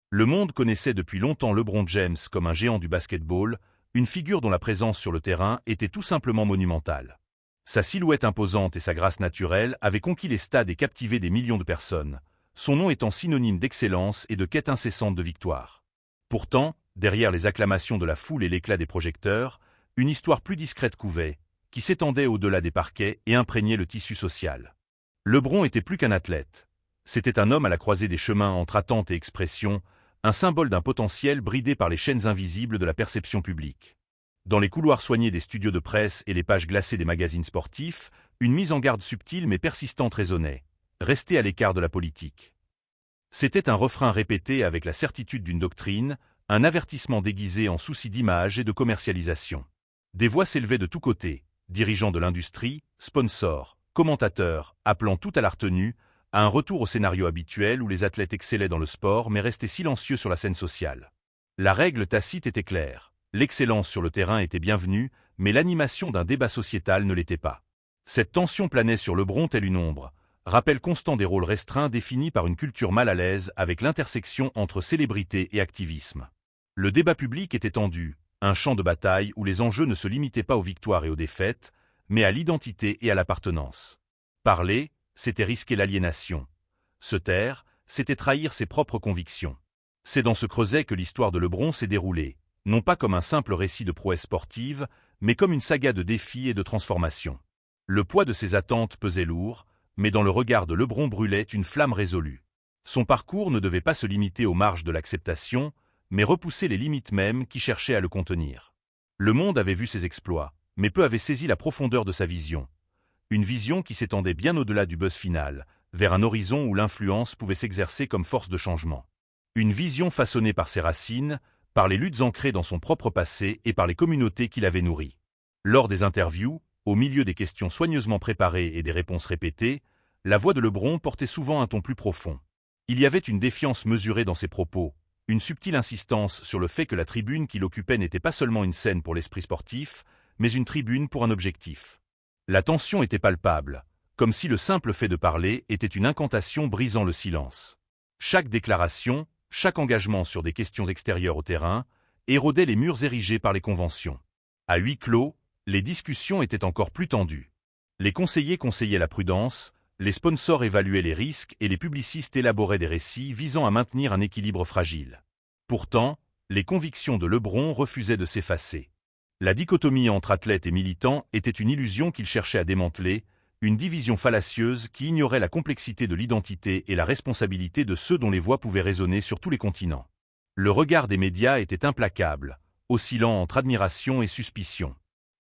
Le monde connaissait depuis longtemps LeBron James comme un géant du basketball, une figure dont la présence sur le terrain était tout simplement monumentale. Sa silhouette imposante et sa grâce naturelle avaient conquis les stades et captivé des millions de personnes, son nom étant synonyme d'excellence et de quête incessante de victoire. Pourtant, derrière les acclamations de la foule et l'éclat des projecteurs, une histoire plus discrète couvait, qui s'étendait au-delà des parquets et imprégnait le tissu social. LeBron était plus qu'un athlète. C'était un homme à la croisée des chemins entre attente et expression, un symbole d'un potentiel bridé par les chaînes invisibles de la perception publique. Dans les couloirs soignés des studios de presse et les pages glacées des magazines sportifs, une mise en garde subtile mais persistante résonnait. Restez à l'écart de la politique. C'était un refrain répété avec la certitude d'une doctrine, un avertissement déguisé en souci d'image et de commercialisation. Des voix s'élevaient de tous côtés, dirigeants de l'industrie, sponsors, commentateurs, appelant tout à la retenue, à un retour au scénario habituel où les athlètes excellaient dans le sport mais restaient silencieux sur la scène sociale. La règle tacite était claire. L'excellence sur le terrain était bienvenue, mais l'animation d'un débat sociétal ne l'était pas. Cette tension planait sur LeBron telle une ombre, rappel constant des rôles restreints définis par une culture mal à l'aise avec l'intersection entre célébrité et activisme. Le débat public était tendu, un champ de bataille où les enjeux ne se limitaient pas aux victoires et aux défaites, mais à l'identité et à l'appartenance. Parler, c'était risquer l'aliénation. Se taire, c'était trahir ses propres convictions. C'est dans ce creuset que l'histoire de LeBron s'est déroulée, non pas comme un simple récit de prouesse sportive, mais comme une saga de défis et de transformations. Le poids de ses attentes pesait lourd, mais dans le regard de LeBron brûlait une flamme résolue. Son parcours ne devait pas se limiter aux marges de l'acceptation, mais repousser les limites mêmes qui cherchaient à le contenir. Le monde avait vu ses exploits, mais peu avait saisi la profondeur de sa vision. Une vision qui s'étendait bien au-delà du buzz final, vers un horizon où l'influence pouvait s'exercer comme force de changement. Une vision façonnée par ses racines, par les luttes ancrées dans son propre passé et par les communautés qui l'avaient nourri. Lors des interviews, au milieu des questions soigneusement préparées et des réponses répétées, la voix de LeBron portait souvent un ton plus profond. Il y avait une défiance mesurée dans ses propos, une subtile insistance sur le fait que la tribune qu'il occupait n'était pas seulement une scène pour l'esprit sportif, mais une tribune pour un objectif. La tension était palpable, comme si le simple fait de parler était une incantation brisant le silence. Chaque déclaration, chaque engagement sur des questions extérieures au terrain, érodait les murs érigés par les conventions. À huis clos, les discussions étaient encore plus tendues. Les conseillers conseillaient la prudence, les sponsors évaluaient les risques et les publicistes élaboraient des récits visant à maintenir un équilibre fragile. Pourtant, les convictions de LeBron refusaient de s'effacer. La dichotomie entre athlètes et militants était une illusion qu'il cherchait à démanteler, une division fallacieuse qui ignorait la complexité de l'identité et la responsabilité de ceux dont les voix pouvaient résonner sur tous les continents. Le regard des médias était implacable, oscillant entre admiration et suspicion.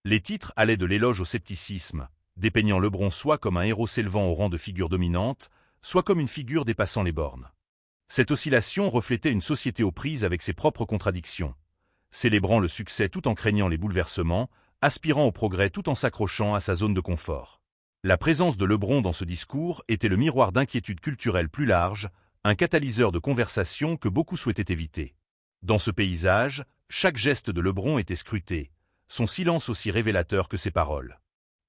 Les titres allaient de l'éloge au scepticisme, dépeignant LeBron soit comme un héros s'élevant au rang de figure dominante, soit comme une figure dépassant les bornes. Cette oscillation reflétait une société aux prises avec ses propres contradictions, célébrant le succès tout en craignant les bouleversements, aspirant au progrès tout en s'accrochant à sa zone de confort. La présence de LeBron dans ce discours était le miroir d'inquiétudes culturelles plus larges, un catalyseur de conversation que beaucoup souhaitaient éviter. Dans ce paysage, chaque geste de LeBron était scruté, son silence aussi révélateur que ses paroles.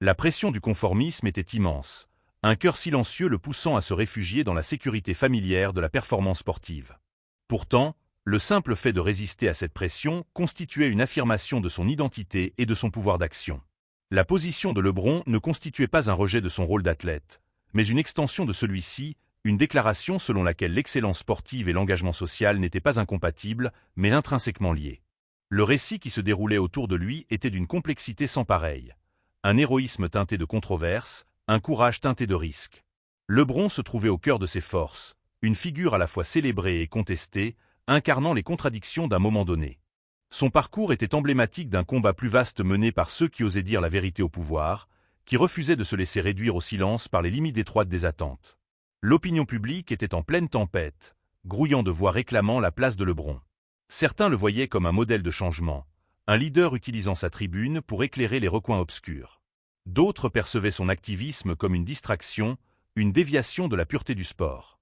La pression du conformisme était immense, un cœur silencieux le poussant à se réfugier dans la sécurité familière de la performance sportive. Pourtant, le simple fait de résister à cette pression constituait une affirmation de son identité et de son pouvoir d'action. La position de LeBron ne constituait pas un rejet de son rôle d'athlète, mais une extension de celui-ci, une déclaration selon laquelle l'excellence sportive et l'engagement social n'étaient pas incompatibles, mais intrinsèquement liés. Le récit qui se déroulait autour de lui était d'une complexité sans pareille. Un héroïsme teinté de controverse, un courage teinté de risque. LeBron se trouvait au cœur de ses forces, une figure à la fois célébrée et contestée, incarnant les contradictions d'un moment donné. Son parcours était emblématique d'un combat plus vaste mené par ceux qui osaient dire la vérité au pouvoir, qui refusaient de se laisser réduire au silence par les limites étroites des attentes. L'opinion publique était en pleine tempête, grouillant de voix réclamant la place de LeBron. Certains le voyaient comme un modèle de changement, un leader utilisant sa tribune pour éclairer les recoins obscurs. D'autres percevaient son activisme comme une distraction, une déviation de la pureté du sport.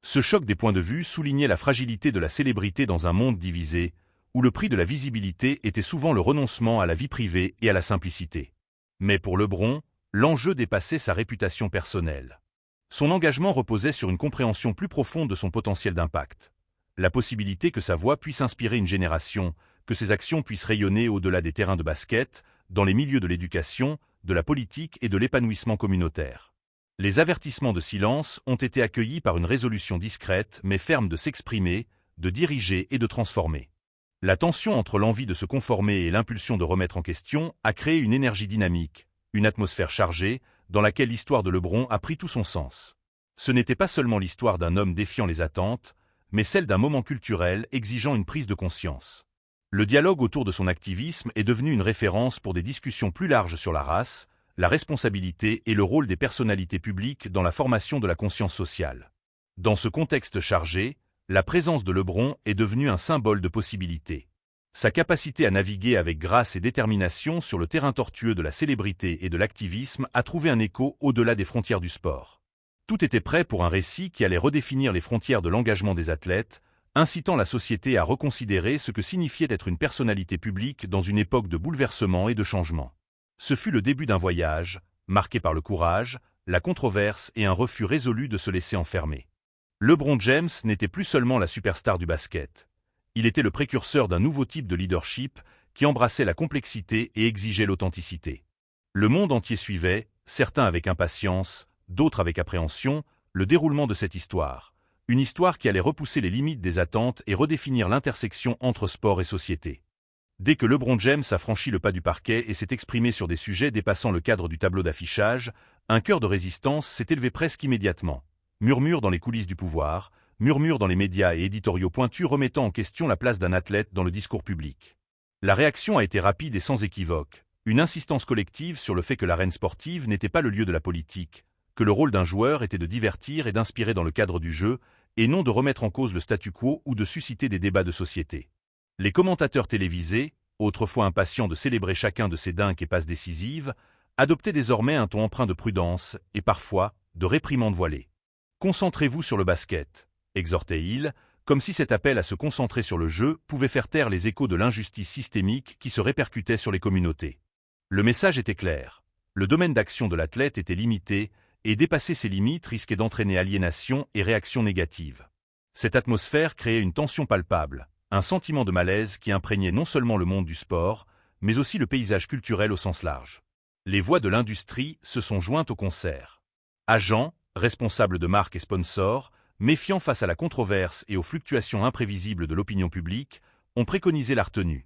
Ce choc des points de vue soulignait la fragilité de la célébrité dans un monde divisé, où le prix de la visibilité était souvent le renoncement à la vie privée et à la simplicité. Mais pour LeBron, l'enjeu dépassait sa réputation personnelle. Son engagement reposait sur une compréhension plus profonde de son potentiel d'impact. la possibilité que sa voix puisse inspirer une génération, que ses actions puissent rayonner au-delà des terrains de basket, dans les milieux de l'éducation, de la politique et de l'épanouissement communautaire. Les avertissements de silence ont été accueillis par une résolution discrète mais ferme de s'exprimer, de diriger et de transformer. La tension entre l'envie de se conformer et l'impulsion de remettre en question a créé une énergie dynamique, une atmosphère chargée, dans laquelle l'histoire de LeBron a pris tout son sens. Ce n'était pas seulement l'histoire d'un homme défiant les attentes, mais celle d'un moment culturel exigeant une prise de conscience. Le dialogue autour de son activisme est devenu une référence pour des discussions plus larges sur la race, la responsabilité et le rôle des personnalités publiques dans la formation de la conscience sociale. Dans ce contexte chargé, la présence de LeBron est devenue un symbole de possibilité. Sa capacité à naviguer avec grâce et détermination sur le terrain tortueux de la célébrité et de l'activisme a trouvé un écho au-delà des frontières du sport. Tout était prêt pour un récit qui allait redéfinir les frontières de l'engagement des athlètes, incitant la société à reconsidérer ce que signifiait être une personnalité publique dans une époque de bouleversement et de changement. Ce fut le début d'un voyage, marqué par le courage, la controverse et un refus résolu de se laisser enfermer. LeBron James n'était plus seulement la superstar du basket. Il était le précurseur d'un nouveau type de leadership qui embrassait la complexité et exigeait l'authenticité. Le monde entier suivait, certains avec impatience, d'autres avec appréhension, le déroulement de cette histoire. Une histoire qui allait repousser les limites des attentes et redéfinir l'intersection entre sport et société. Dès que LeBron James a franchi le pas du parquet et s'est exprimé sur des sujets dépassant le cadre du tableau d'affichage, un chœur de résistance s'est élevé presque immédiatement. Murmures dans les coulisses du pouvoir, murmures dans les médias et éditoriaux pointus remettant en question la place d'un athlète dans le discours public. La réaction a été rapide et sans équivoque, une insistance collective sur le fait que l'arène sportive n'était pas le lieu de la politique, que le rôle d'un joueur était de divertir et d'inspirer dans le cadre du jeu, et non de remettre en cause le statu quo ou de susciter des débats de société. Les commentateurs télévisés, autrefois impatients de célébrer chacun de ces dinques et passes décisives, adoptaient désormais un ton empreint de prudence et parfois de réprimande voilée. Concentrez-vous sur le basket, exhortait-il, comme si cet appel à se concentrer sur le jeu pouvait faire taire les échos de l'injustice systémique qui se répercutait sur les communautés. Le message était clair. Le domaine d'action de l'athlète était limité, et dépasser ses limites risquait d'entraîner aliénation et réactions négatives. Cette atmosphère créait une tension palpable, un sentiment de malaise qui imprégnait non seulement le monde du sport, mais aussi le paysage culturel au sens large. Les voix de l'industrie se sont jointes au concert. Agents, responsables de marques et sponsors, méfiants face à la controverse et aux fluctuations imprévisibles de l'opinion publique, ont préconisé la retenue.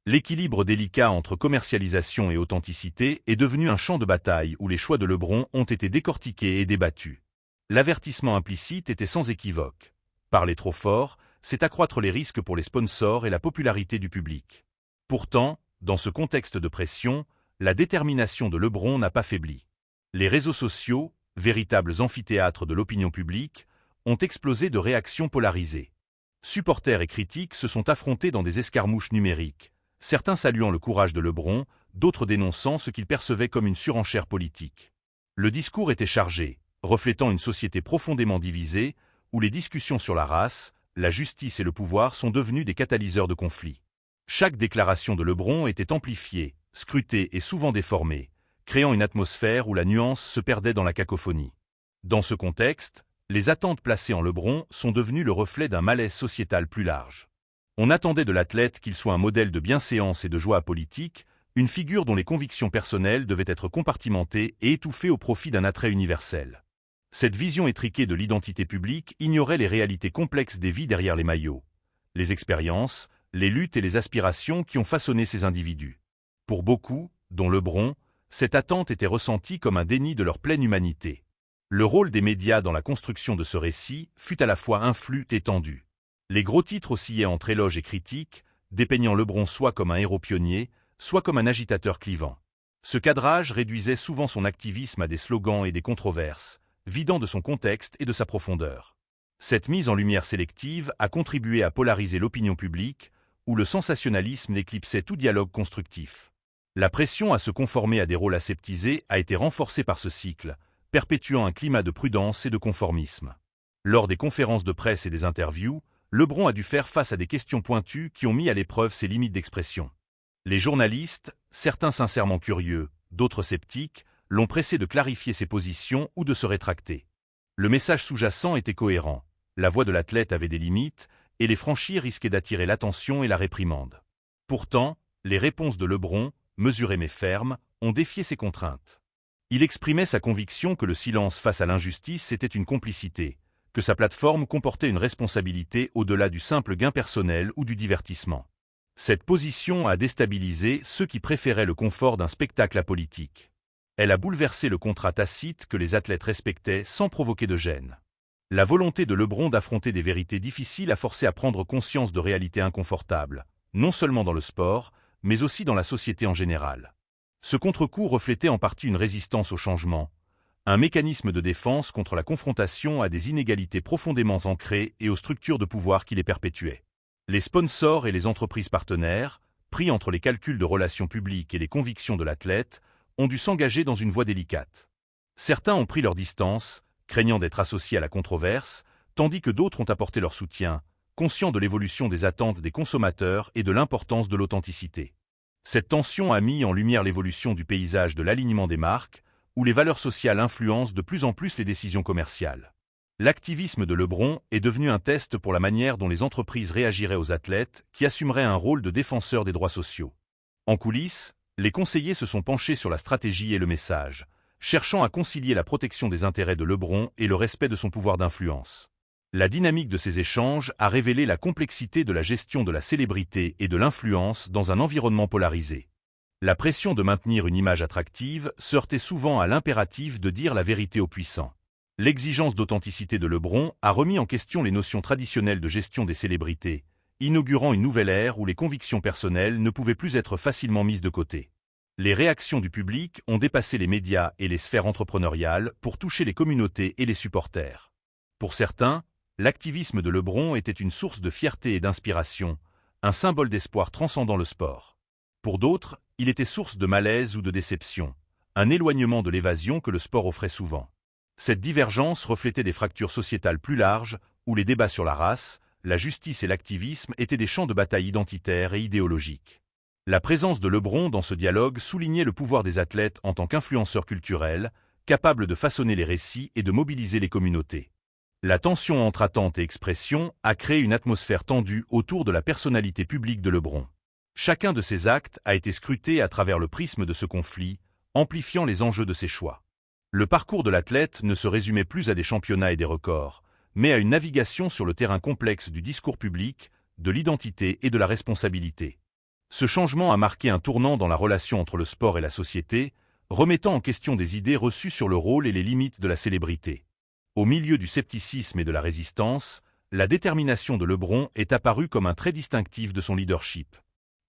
L'équilibre délicat entre commercialisation et authenticité est devenu un champ de bataille où les choix de LeBron ont été décortiqués et débattus. L'avertissement implicite était sans équivoque. Parler trop fort, c'est accroître les risques pour les sponsors et la popularité du public. Pourtant, dans ce contexte de pression, la détermination de LeBron n'a pas faibli. Les réseaux sociaux, véritables amphithéâtres de l'opinion publique, ont explosé de réactions polarisées. Supporters et critiques se sont affrontés dans des escarmouches numériques, certains saluant le courage de LeBron, d'autres dénonçant ce qu'ils percevaient comme une surenchère politique. Le discours était chargé, reflétant une société profondément divisée, où les discussions sur la race, la justice et le pouvoir sont devenus des catalyseurs de conflits. Chaque déclaration de LeBron était amplifiée, scrutée et souvent déformée, créant une atmosphère où la nuance se perdait dans la cacophonie. Dans ce contexte, les attentes placées en LeBron sont devenues le reflet d'un malaise sociétal plus large. On attendait de l'athlète qu'il soit un modèle de bienséance et de joie apolitique, une figure dont les convictions personnelles devaient être compartimentées et étouffées au profit d'un attrait universel. Cette vision étriquée de l'identité publique ignorait les réalités complexes des vies derrière les maillots, les expériences, les luttes et les aspirations qui ont façonné ces individus. Pour beaucoup, dont LeBron, cette attente était ressentie comme un déni de leur pleine humanité. Le rôle des médias dans la construction de ce récit fut à la fois influx et tendu. Les gros titres oscillaient entre éloges et critiques, dépeignant LeBron soit comme un héros pionnier, soit comme un agitateur clivant. Ce cadrage réduisait souvent son activisme à des slogans et des controverses, vidant de son contexte et de sa profondeur. Cette mise en lumière sélective a contribué à polariser l'opinion publique, où le sensationnalisme éclipsait tout dialogue constructif. La pression à se conformer à des rôles aseptisés a été renforcée par ce cycle, perpétuant un climat de prudence et de conformisme. Lors des conférences de presse et des interviews, LeBron a dû faire face à des questions pointues qui ont mis à l'épreuve ses limites d'expression. Les journalistes, certains sincèrement curieux, d'autres sceptiques, l'ont pressé de clarifier ses positions ou de se rétracter. Le message sous-jacent était cohérent. La voix de l'athlète avait des limites, et les franchir risquait d'attirer l'attention et la réprimande. Pourtant, les réponses de LeBron, mesurées mais fermes, ont défié ces contraintes. Il exprimait sa conviction que le silence face à l'injustice était une complicité, que sa plateforme comportait une responsabilité au-delà du simple gain personnel ou du divertissement. Cette position a déstabilisé ceux qui préféraient le confort d'un spectacle apolitique. Elle a bouleversé le contrat tacite que les athlètes respectaient sans provoquer de gêne. La volonté de LeBron d'affronter des vérités difficiles a forcé à prendre conscience de réalités inconfortables, non seulement dans le sport, mais aussi dans la société en général. Ce contre-coup reflétait en partie une résistance au changement, un mécanisme de défense contre la confrontation à des inégalités profondément ancrées et aux structures de pouvoir qui les perpétuaient. Les sponsors et les entreprises partenaires, pris entre les calculs de relations publiques et les convictions de l'athlète, ont dû s'engager dans une voie délicate. Certains ont pris leur distance, craignant d'être associés à la controverse, tandis que d'autres ont apporté leur soutien, conscients de l'évolution des attentes des consommateurs et de l'importance de l'authenticité. Cette tension a mis en lumière l'évolution du paysage de l'alignement des marques, où les valeurs sociales influencent de plus en plus les décisions commerciales. L'activisme de LeBron est devenu un test pour la manière dont les entreprises réagiraient aux athlètes qui assumeraient un rôle de défenseur des droits sociaux. En coulisses, les conseillers se sont penchés sur la stratégie et le message, cherchant à concilier la protection des intérêts de LeBron et le respect de son pouvoir d'influence. La dynamique de ces échanges a révélé la complexité de la gestion de la célébrité et de l'influence dans un environnement polarisé. La pression de maintenir une image attractive se heurtait souvent à l'impératif de dire la vérité aux puissants. L'exigence d'authenticité de LeBron a remis en question les notions traditionnelles de gestion des célébrités, inaugurant une nouvelle ère où les convictions personnelles ne pouvaient plus être facilement mises de côté. Les réactions du public ont dépassé les médias et les sphères entrepreneuriales pour toucher les communautés et les supporters. Pour certains, l'activisme de LeBron était une source de fierté et d'inspiration, un symbole d'espoir transcendant le sport. Pour d'autres, il était source de malaise ou de déception, un éloignement de l'évasion que le sport offrait souvent. Cette divergence reflétait des fractures sociétales plus larges, où les débats sur la race, la justice et l'activisme étaient des champs de bataille identitaires et idéologiques. La présence de LeBron dans ce dialogue soulignait le pouvoir des athlètes en tant qu'influenceurs culturels, capables de façonner les récits et de mobiliser les communautés. La tension entre attente et expression a créé une atmosphère tendue autour de la personnalité publique de LeBron. Chacun de ses actes a été scruté à travers le prisme de ce conflit, amplifiant les enjeux de ses choix. Le parcours de l'athlète ne se résumait plus à des championnats et des records, mais à une navigation sur le terrain complexe du discours public, de l'identité et de la responsabilité. Ce changement a marqué un tournant dans la relation entre le sport et la société, remettant en question des idées reçues sur le rôle et les limites de la célébrité. Au milieu du scepticisme et de la résistance, la détermination de LeBron est apparue comme un trait distinctif de son leadership.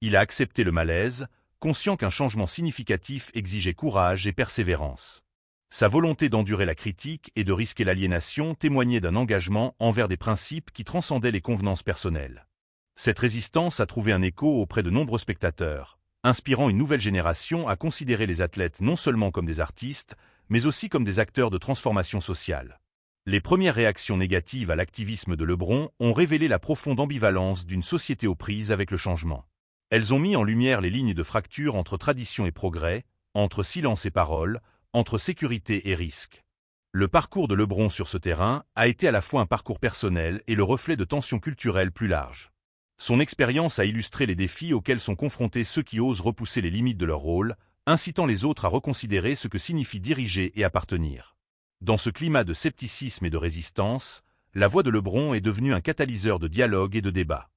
Il a accepté le malaise, conscient qu'un changement significatif exigeait courage et persévérance. Sa volonté d'endurer la critique et de risquer l'aliénation témoignait d'un engagement envers des principes qui transcendaient les convenances personnelles. Cette résistance a trouvé un écho auprès de nombreux spectateurs, inspirant une nouvelle génération à considérer les athlètes non seulement comme des artistes, mais aussi comme des acteurs de transformation sociale. Les premières réactions négatives à l'activisme de LeBron ont révélé la profonde ambivalence d'une société aux prises avec le changement. Elles ont mis en lumière les lignes de fracture entre tradition et progrès, entre silence et parole, entre sécurité et risque. Le parcours de LeBron sur ce terrain a été à la fois un parcours personnel et le reflet de tensions culturelles plus larges. Son expérience a illustré les défis auxquels sont confrontés ceux qui osent repousser les limites de leur rôle, incitant les autres à reconsidérer ce que signifie diriger et appartenir. Dans ce climat de scepticisme et de résistance, la voix de LeBron est devenue un catalyseur de dialogue et de débat.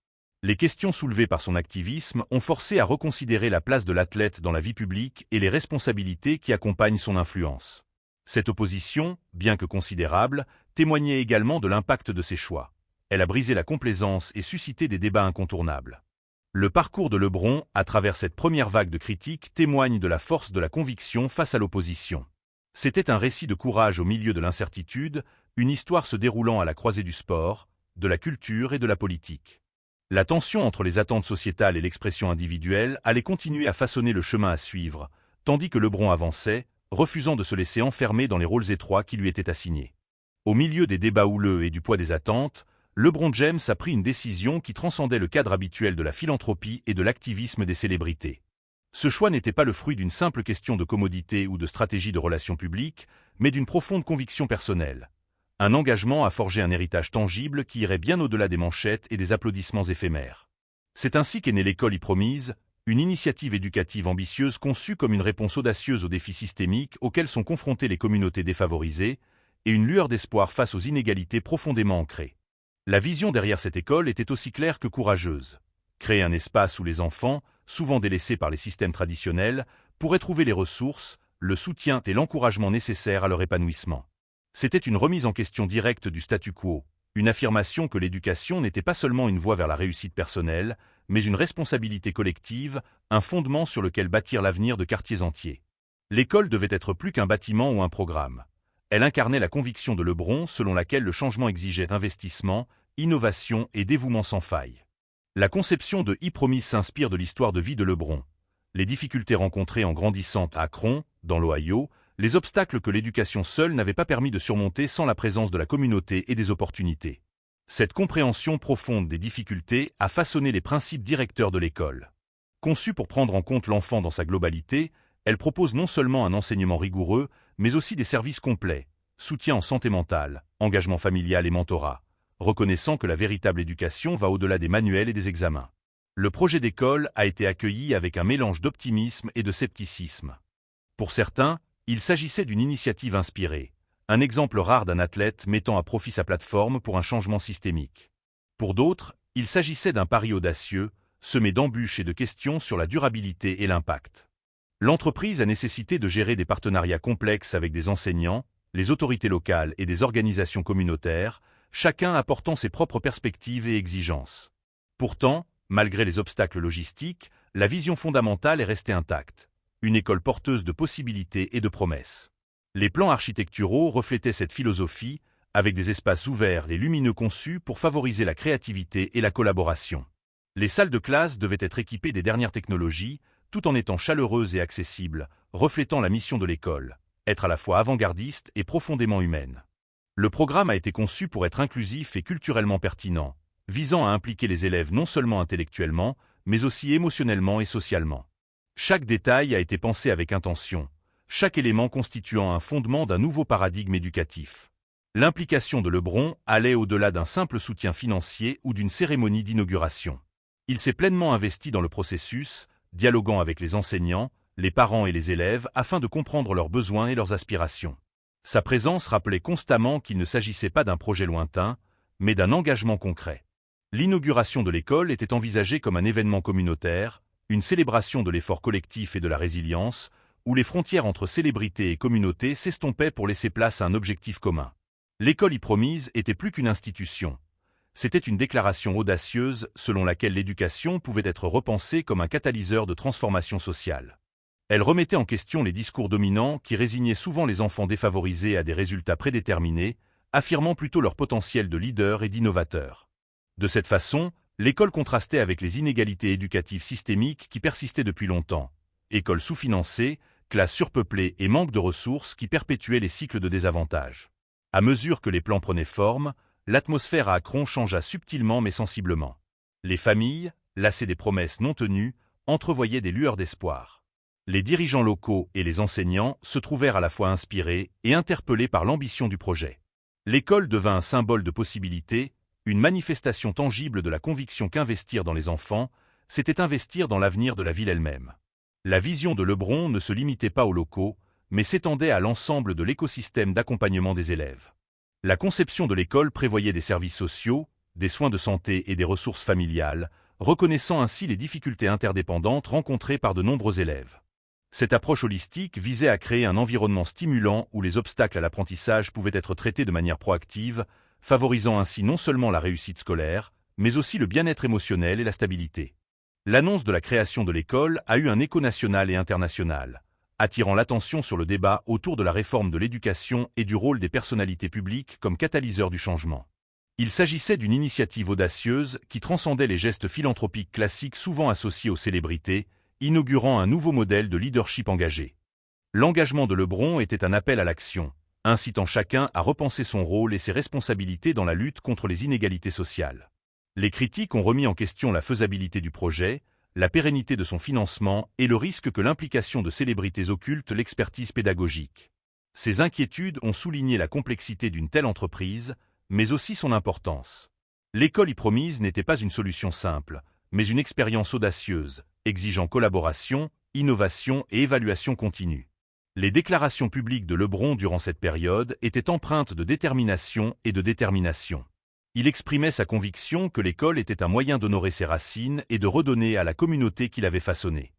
Les questions soulevées par son activisme ont forcé à reconsidérer la place de l'athlète dans la vie publique et les responsabilités qui accompagnent son influence. Cette opposition, bien que considérable, témoignait également de l'impact de ses choix. Elle a brisé la complaisance et suscité des débats incontournables. Le parcours de LeBron, à travers cette première vague de critiques, témoigne de la force de la conviction face à l'opposition. C'était un récit de courage au milieu de l'incertitude, une histoire se déroulant à la croisée du sport, de la culture et de la politique. La tension entre les attentes sociétales et l'expression individuelle allait continuer à façonner le chemin à suivre, tandis que LeBron avançait, refusant de se laisser enfermer dans les rôles étroits qui lui étaient assignés. Au milieu des débats houleux et du poids des attentes, LeBron James a pris une décision qui transcendait le cadre habituel de la philanthropie et de l'activisme des célébrités. Ce choix n'était pas le fruit d'une simple question de commodité ou de stratégie de relations publiques, mais d'une profonde conviction personnelle. Un engagement à forger un héritage tangible qui irait bien au-delà des manchettes et des applaudissements éphémères. C'est ainsi qu'est née l'école y-promise, une initiative éducative ambitieuse conçue comme une réponse audacieuse aux défis systémiques auxquels sont confrontées les communautés défavorisées, et une lueur d'espoir face aux inégalités profondément ancrées. La vision derrière cette école était aussi claire que courageuse. Créer un espace où les enfants, souvent délaissés par les systèmes traditionnels, pourraient trouver les ressources, le soutien et l'encouragement nécessaires à leur épanouissement. C'était une remise en question directe du statu quo, une affirmation que l'éducation n'était pas seulement une voie vers la réussite personnelle, mais une responsabilité collective, un fondement sur lequel bâtir l'avenir de quartiers entiers. L'école devait être plus qu'un bâtiment ou un programme. Elle incarnait la conviction de Lebron selon laquelle le changement exigeait investissement, innovation et dévouement sans faille. La conception de y-promise s'inspire de l'histoire de vie de Lebron. Les difficultés rencontrées en grandissant à Akron, dans l'Ohio, les obstacles que l'éducation seule n'avait pas permis de surmonter sans la présence de la communauté et des opportunités. Cette compréhension profonde des difficultés a façonné les principes directeurs de l'école. Conçue pour prendre en compte l'enfant dans sa globalité, elle propose non seulement un enseignement rigoureux, mais aussi des services complets, soutien en santé mentale, engagement familial et mentorat, reconnaissant que la véritable éducation va au-delà des manuels et des examens. Le projet d'école a été accueilli avec un mélange d'optimisme et de scepticisme. Pour certains, il s'agissait d'une initiative inspirée, un exemple rare d'un athlète mettant à profit sa plateforme pour un changement systémique. Pour d'autres, il s'agissait d'un pari audacieux, semé d'embûches et de questions sur la durabilité et l'impact. L'entreprise a nécessité de gérer des partenariats complexes avec des enseignants, les autorités locales et des organisations communautaires, chacun apportant ses propres perspectives et exigences. Pourtant, malgré les obstacles logistiques, la vision fondamentale est restée intacte, une école porteuse de possibilités et de promesses. Les plans architecturaux reflétaient cette philosophie, avec des espaces ouverts et lumineux conçus pour favoriser la créativité et la collaboration. Les salles de classe devaient être équipées des dernières technologies, tout en étant chaleureuses et accessibles, reflétant la mission de l'école, être à la fois avant-gardiste et profondément humaine. Le programme a été conçu pour être inclusif et culturellement pertinent, visant à impliquer les élèves non seulement intellectuellement, mais aussi émotionnellement et socialement. Chaque détail a été pensé avec intention, chaque élément constituant un fondement d'un nouveau paradigme éducatif. L'implication de Lebron allait au-delà d'un simple soutien financier ou d'une cérémonie d'inauguration. Il s'est pleinement investi dans le processus, dialoguant avec les enseignants, les parents et les élèves afin de comprendre leurs besoins et leurs aspirations. Sa présence rappelait constamment qu'il ne s'agissait pas d'un projet lointain, mais d'un engagement concret. L'inauguration de l'école était envisagée comme un événement communautaire, une célébration de l'effort collectif et de la résilience, où les frontières entre célébrité et communauté s'estompaient pour laisser place à un objectif commun. L'école y-promise était plus qu'une institution. C'était une déclaration audacieuse selon laquelle l'éducation pouvait être repensée comme un catalyseur de transformation sociale. Elle remettait en question les discours dominants qui résignaient souvent les enfants défavorisés à des résultats prédéterminés, affirmant plutôt leur potentiel de leader et d'innovateur. De cette façon, l'école contrastait avec les inégalités éducatives systémiques qui persistaient depuis longtemps. Écoles sous-financées, classes surpeuplées et manque de ressources qui perpétuaient les cycles de désavantage. À mesure que les plans prenaient forme, l'atmosphère à Akron changea subtilement mais sensiblement. Les familles, lassées des promesses non tenues, entrevoyaient des lueurs d'espoir. Les dirigeants locaux et les enseignants se trouvèrent à la fois inspirés et interpellés par l'ambition du projet. L'école devint un symbole de possibilité, une manifestation tangible de la conviction qu'investir dans les enfants, c'était investir dans l'avenir de la ville elle-même. La vision de Lebron ne se limitait pas aux locaux, mais s'étendait à l'ensemble de l'écosystème d'accompagnement des élèves. La conception de l'école prévoyait des services sociaux, des soins de santé et des ressources familiales, reconnaissant ainsi les difficultés interdépendantes rencontrées par de nombreux élèves. Cette approche holistique visait à créer un environnement stimulant où les obstacles à l'apprentissage pouvaient être traités de manière proactive, favorisant ainsi non seulement la réussite scolaire, mais aussi le bien-être émotionnel et la stabilité. L'annonce de la création de l'école a eu un écho national et international, attirant l'attention sur le débat autour de la réforme de l'éducation et du rôle des personnalités publiques comme catalyseur du changement. Il s'agissait d'une initiative audacieuse qui transcendait les gestes philanthropiques classiques souvent associés aux célébrités, inaugurant un nouveau modèle de leadership engagé. L'engagement de Lebron était un appel à l'action, incitant chacun à repenser son rôle et ses responsabilités dans la lutte contre les inégalités sociales. Les critiques ont remis en question la faisabilité du projet, la pérennité de son financement et le risque que l'implication de célébrités occulte l'expertise pédagogique. Ces inquiétudes ont souligné la complexité d'une telle entreprise, mais aussi son importance. L'école e-Promise n'était pas une solution simple, mais une expérience audacieuse, exigeant collaboration, innovation et évaluation continue. Les déclarations publiques de Lebron durant cette période étaient empreintes de détermination et de détermination. Il exprimait sa conviction que l'école était un moyen d'honorer ses racines et de redonner à la communauté qu'il avait façonnée.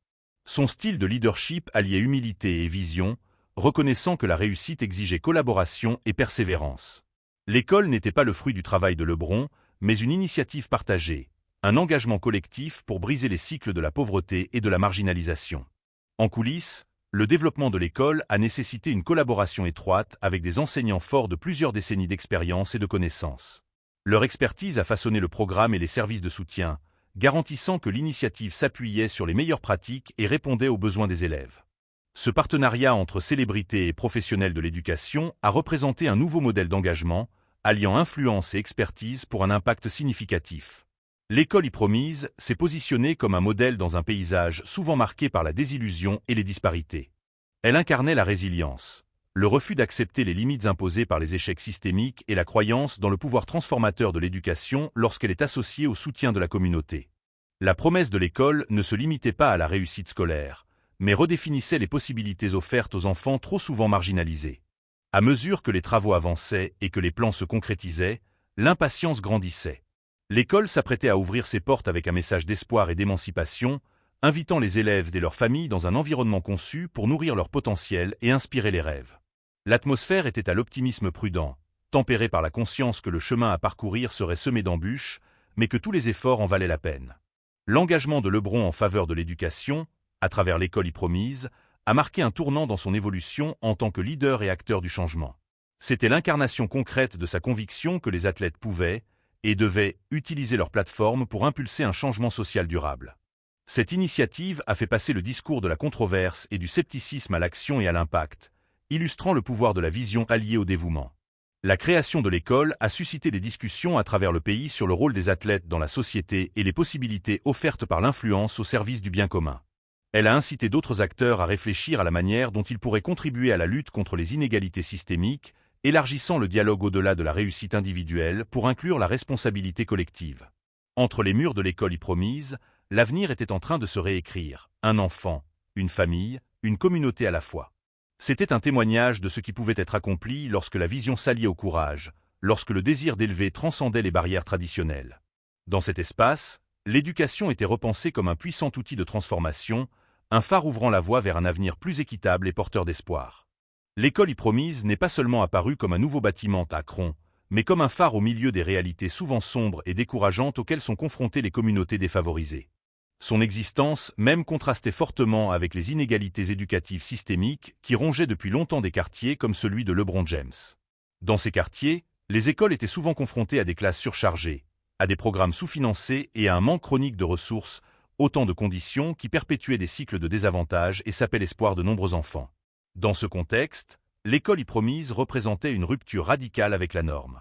Son style de leadership alliait humilité et vision, reconnaissant que la réussite exigeait collaboration et persévérance. L'école n'était pas le fruit du travail de Lebron, mais une initiative partagée, un engagement collectif pour briser les cycles de la pauvreté et de la marginalisation. En coulisses, le développement de l'école a nécessité une collaboration étroite avec des enseignants forts de plusieurs décennies d'expérience et de connaissances. Leur expertise a façonné le programme et les services de soutien, garantissant que l'initiative s'appuyait sur les meilleures pratiques et répondait aux besoins des élèves. Ce partenariat entre célébrités et professionnels de l'éducation a représenté un nouveau modèle d'engagement, alliant influence et expertise pour un impact significatif. L'école e-Promise s'est positionnée comme un modèle dans un paysage souvent marqué par la désillusion et les disparités. Elle incarnait la résilience, le refus d'accepter les limites imposées par les échecs systémiques et la croyance dans le pouvoir transformateur de l'éducation lorsqu'elle est associée au soutien de la communauté. La promesse de l'école ne se limitait pas à la réussite scolaire, mais redéfinissait les possibilités offertes aux enfants trop souvent marginalisés. À mesure que les travaux avançaient et que les plans se concrétisaient, l'impatience grandissait. L'école s'apprêtait à ouvrir ses portes avec un message d'espoir et d'émancipation, invitant les élèves et leurs familles dans un environnement conçu pour nourrir leur potentiel et inspirer les rêves. L'atmosphère était à l'optimisme prudent, tempéré par la conscience que le chemin à parcourir serait semé d'embûches, mais que tous les efforts en valaient la peine. L'engagement de Lebron en faveur de l'éducation, à travers l'école e-Promise, a marqué un tournant dans son évolution en tant que leader et acteur du changement. C'était l'incarnation concrète de sa conviction que les athlètes pouvaient et devaient utiliser leur plateforme pour impulser un changement social durable. Cette initiative a fait passer le discours de la controverse et du scepticisme à l'action et à l'impact, illustrant le pouvoir de la vision alliée au dévouement. La création de l'école a suscité des discussions à travers le pays sur le rôle des athlètes dans la société et les possibilités offertes par l'influence au service du bien commun. Elle a incité d'autres acteurs à réfléchir à la manière dont ils pourraient contribuer à la lutte contre les inégalités systémiques, élargissant le dialogue au-delà de la réussite individuelle pour inclure la responsabilité collective. Entre les murs de l'école e-Promise, l'avenir était en train de se réécrire, un enfant, une famille, une communauté à la fois. C'était un témoignage de ce qui pouvait être accompli lorsque la vision s'alliait au courage, lorsque le désir d'élever transcendait les barrières traditionnelles. Dans cet espace, l'éducation était repensée comme un puissant outil de transformation, un phare ouvrant la voie vers un avenir plus équitable et porteur d'espoir. L'école e-Promise n'est pas seulement apparue comme un nouveau bâtiment à Cron, mais comme un phare au milieu des réalités souvent sombres et décourageantes auxquelles sont confrontées les communautés défavorisées. Son existence même contrastait fortement avec les inégalités éducatives systémiques qui rongeaient depuis longtemps des quartiers comme celui de LeBron James. Dans ces quartiers, les écoles étaient souvent confrontées à des classes surchargées, à des programmes sous-financés et à un manque chronique de ressources, autant de conditions qui perpétuaient des cycles de désavantages et sapaient l'espoir de nombreux enfants. Dans ce contexte, l'école e-Promise représentait une rupture radicale avec la norme.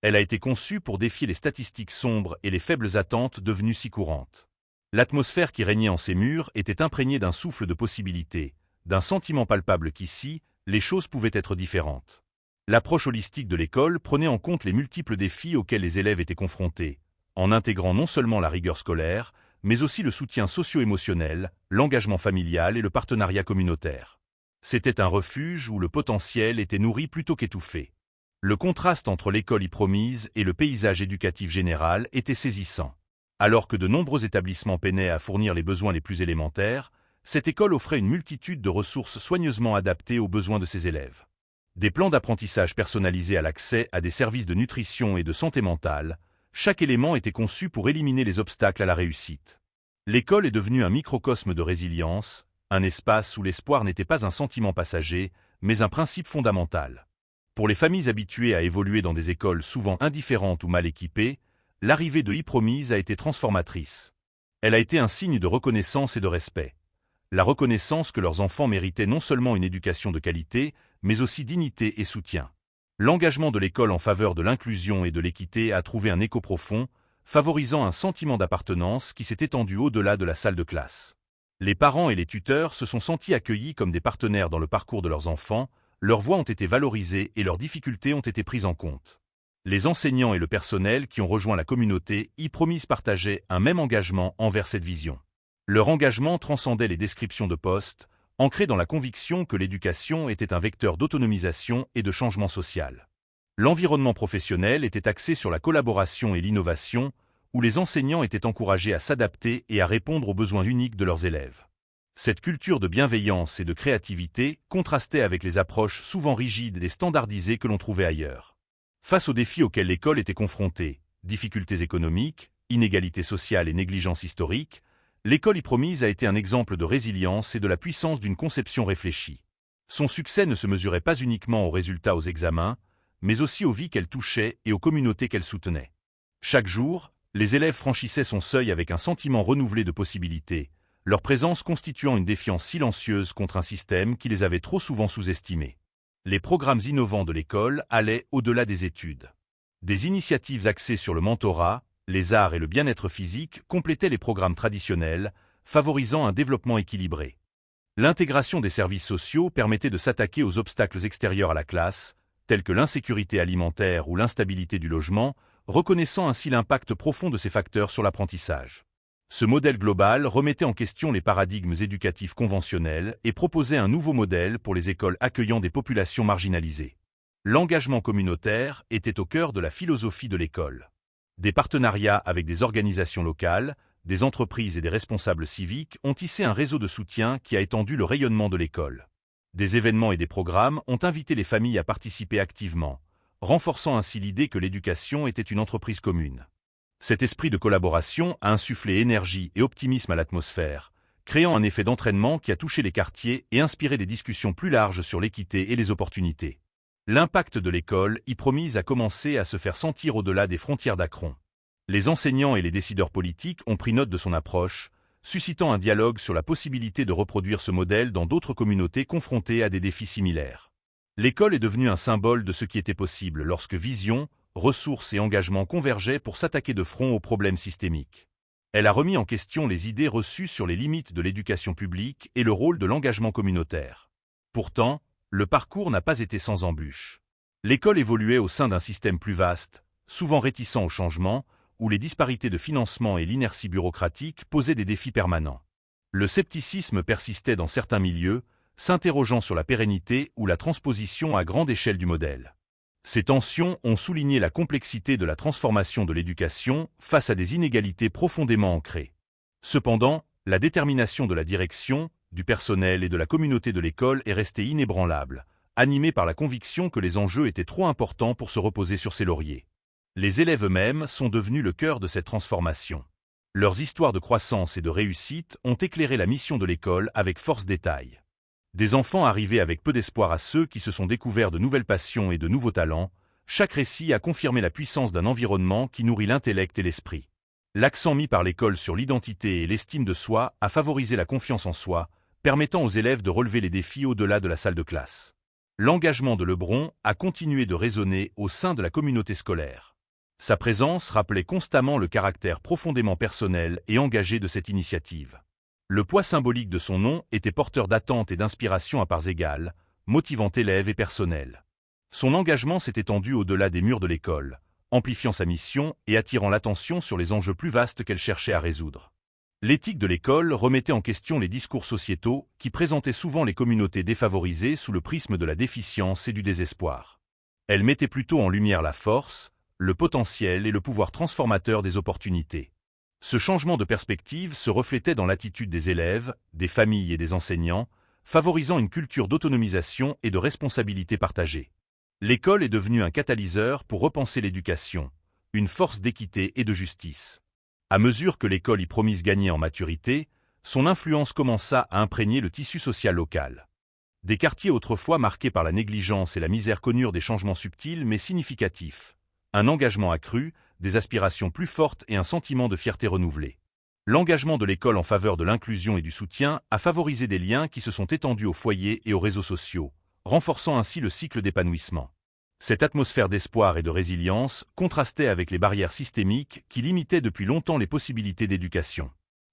Elle a été conçue pour défier les statistiques sombres et les faibles attentes devenues si courantes. L'atmosphère qui régnait en ses murs était imprégnée d'un souffle de possibilités, d'un sentiment palpable qu'ici, les choses pouvaient être différentes. L'approche holistique de l'école prenait en compte les multiples défis auxquels les élèves étaient confrontés, en intégrant non seulement la rigueur scolaire, mais aussi le soutien socio-émotionnel, l'engagement familial et le partenariat communautaire. C'était un refuge où le potentiel était nourri plutôt qu'étouffé. Le contraste entre l'école e-Promise et le paysage éducatif général était saisissant. Alors que de nombreux établissements peinaient à fournir les besoins les plus élémentaires, cette école offrait une multitude de ressources soigneusement adaptées aux besoins de ses élèves. Des plans d'apprentissage personnalisés à l'accès à des services de nutrition et de santé mentale, chaque élément était conçu pour éliminer les obstacles à la réussite. L'école est devenue un microcosme de résilience, un espace où l'espoir n'était pas un sentiment passager, mais un principe fondamental. Pour les familles habituées à évoluer dans des écoles souvent indifférentes ou mal équipées, l'arrivée de e-Promise a été transformatrice. Elle a été un signe de reconnaissance et de respect. La reconnaissance que leurs enfants méritaient non seulement une éducation de qualité, mais aussi dignité et soutien. L'engagement de l'école en faveur de l'inclusion et de l'équité a trouvé un écho profond, favorisant un sentiment d'appartenance qui s'est étendu au-delà de la salle de classe. Les parents et les tuteurs se sont sentis accueillis comme des partenaires dans le parcours de leurs enfants, leurs voix ont été valorisées et leurs difficultés ont été prises en compte. Les enseignants et le personnel qui ont rejoint la communauté e-Promise partageaient un même engagement envers cette vision. Leur engagement transcendait les descriptions de poste, ancré dans la conviction que l'éducation était un vecteur d'autonomisation et de changement social. L'environnement professionnel était axé sur la collaboration et l'innovation, où les enseignants étaient encouragés à s'adapter et à répondre aux besoins uniques de leurs élèves. Cette culture de bienveillance et de créativité contrastait avec les approches souvent rigides et standardisées que l'on trouvait ailleurs. Face aux défis auxquels l'école était confrontée, difficultés économiques, inégalités sociales et négligence historique, l'école e-Promise a été un exemple de résilience et de la puissance d'une conception réfléchie. Son succès ne se mesurait pas uniquement aux résultats aux examens, mais aussi aux vies qu'elle touchait et aux communautés qu'elle soutenait. Chaque jour, les élèves franchissaient son seuil avec un sentiment renouvelé de possibilités, leur présence constituant une défiance silencieuse contre un système qui les avait trop souvent sous-estimés. Les programmes innovants de l'école allaient au-delà des études. Des initiatives axées sur le mentorat, les arts et le bien-être physique complétaient les programmes traditionnels, favorisant un développement équilibré. L'intégration des services sociaux permettait de s'attaquer aux obstacles extérieurs à la classe, tels que l'insécurité alimentaire ou l'instabilité du logement, reconnaissant ainsi l'impact profond de ces facteurs sur l'apprentissage. Ce modèle global remettait en question les paradigmes éducatifs conventionnels et proposait un nouveau modèle pour les écoles accueillant des populations marginalisées. L'engagement communautaire était au cœur de la philosophie de l'école. Des partenariats avec des organisations locales, des entreprises et des responsables civiques ont tissé un réseau de soutien qui a étendu le rayonnement de l'école. Des événements et des programmes ont invité les familles à participer activement, renforçant ainsi l'idée que l'éducation était une entreprise commune. Cet esprit de collaboration a insufflé énergie et optimisme à l'atmosphère, créant un effet d'entraînement qui a touché les quartiers et inspiré des discussions plus larges sur l'équité et les opportunités. L'impact de l'école e-Promise a commencé à se faire sentir au-delà des frontières d'Akron. Les enseignants et les décideurs politiques ont pris note de son approche, suscitant un dialogue sur la possibilité de reproduire ce modèle dans d'autres communautés confrontées à des défis similaires. L'école est devenue un symbole de ce qui était possible lorsque vision, ressources et engagement convergeaient pour s'attaquer de front aux problèmes systémiques. Elle a remis en question les idées reçues sur les limites de l'éducation publique et le rôle de l'engagement communautaire. Pourtant, le parcours n'a pas été sans embûches. L'école évoluait au sein d'un système plus vaste, souvent réticent au changement, où les disparités de financement et l'inertie bureaucratique posaient des défis permanents. Le scepticisme persistait dans certains milieux, s'interrogeant sur la pérennité ou la transposition à grande échelle du modèle. Ces tensions ont souligné la complexité de la transformation de l'éducation face à des inégalités profondément ancrées. Cependant, la détermination de la direction, du personnel et de la communauté de l'école est restée inébranlable, animée par la conviction que les enjeux étaient trop importants pour se reposer sur ses lauriers. Les élèves eux-mêmes sont devenus le cœur de cette transformation. Leurs histoires de croissance et de réussite ont éclairé la mission de l'école avec force détail. Des enfants arrivés avec peu d'espoir à ceux qui se sont découverts de nouvelles passions et de nouveaux talents, chaque récit a confirmé la puissance d'un environnement qui nourrit l'intellect et l'esprit. L'accent mis par l'école sur l'identité et l'estime de soi a favorisé la confiance en soi, permettant aux élèves de relever les défis au-delà de la salle de classe. L'engagement de Lebron a continué de résonner au sein de la communauté scolaire. Sa présence rappelait constamment le caractère profondément personnel et engagé de cette initiative. Le poids symbolique de son nom était porteur d'attentes et d'inspiration à parts égales, motivant élèves et personnel. Son engagement s'est étendu au-delà des murs de l'école, amplifiant sa mission et attirant l'attention sur les enjeux plus vastes qu'elle cherchait à résoudre. L'éthique de l'école remettait en question les discours sociétaux qui présentaient souvent les communautés défavorisées sous le prisme de la déficience et du désespoir. Elle mettait plutôt en lumière la force, le potentiel et le pouvoir transformateur des opportunités. Ce changement de perspective se reflétait dans l'attitude des élèves, des familles et des enseignants, favorisant une culture d'autonomisation et de responsabilité partagée. L'école est devenue un catalyseur pour repenser l'éducation, une force d'équité et de justice. À mesure que l'école e-Promise gagnait en maturité, son influence commença à imprégner le tissu social local. Des quartiers autrefois marqués par la négligence et la misère connurent des changements subtils mais significatifs. Un engagement accru, des aspirations plus fortes et un sentiment de fierté renouvelé. L'engagement de l'école en faveur de l'inclusion et du soutien a favorisé des liens qui se sont étendus aux foyers et aux réseaux sociaux, renforçant ainsi le cycle d'épanouissement. Cette atmosphère d'espoir et de résilience contrastait avec les barrières systémiques qui limitaient depuis longtemps les possibilités d'éducation.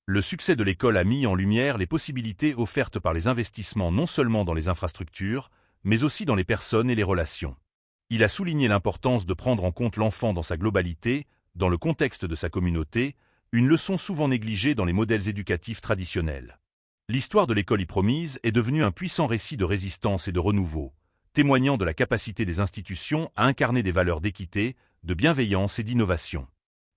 Le succès de l'école a mis en lumière les possibilités offertes par les investissements non seulement dans les infrastructures, mais aussi dans les personnes et les relations. Il a souligné l'importance de prendre en compte l'enfant dans sa globalité, dans le contexte de sa communauté, une leçon souvent négligée dans les modèles éducatifs traditionnels. L'histoire de l'école e-Promise est devenue un puissant récit de résistance et de renouveau, témoignant de la capacité des institutions à incarner des valeurs d'équité, de bienveillance et d'innovation.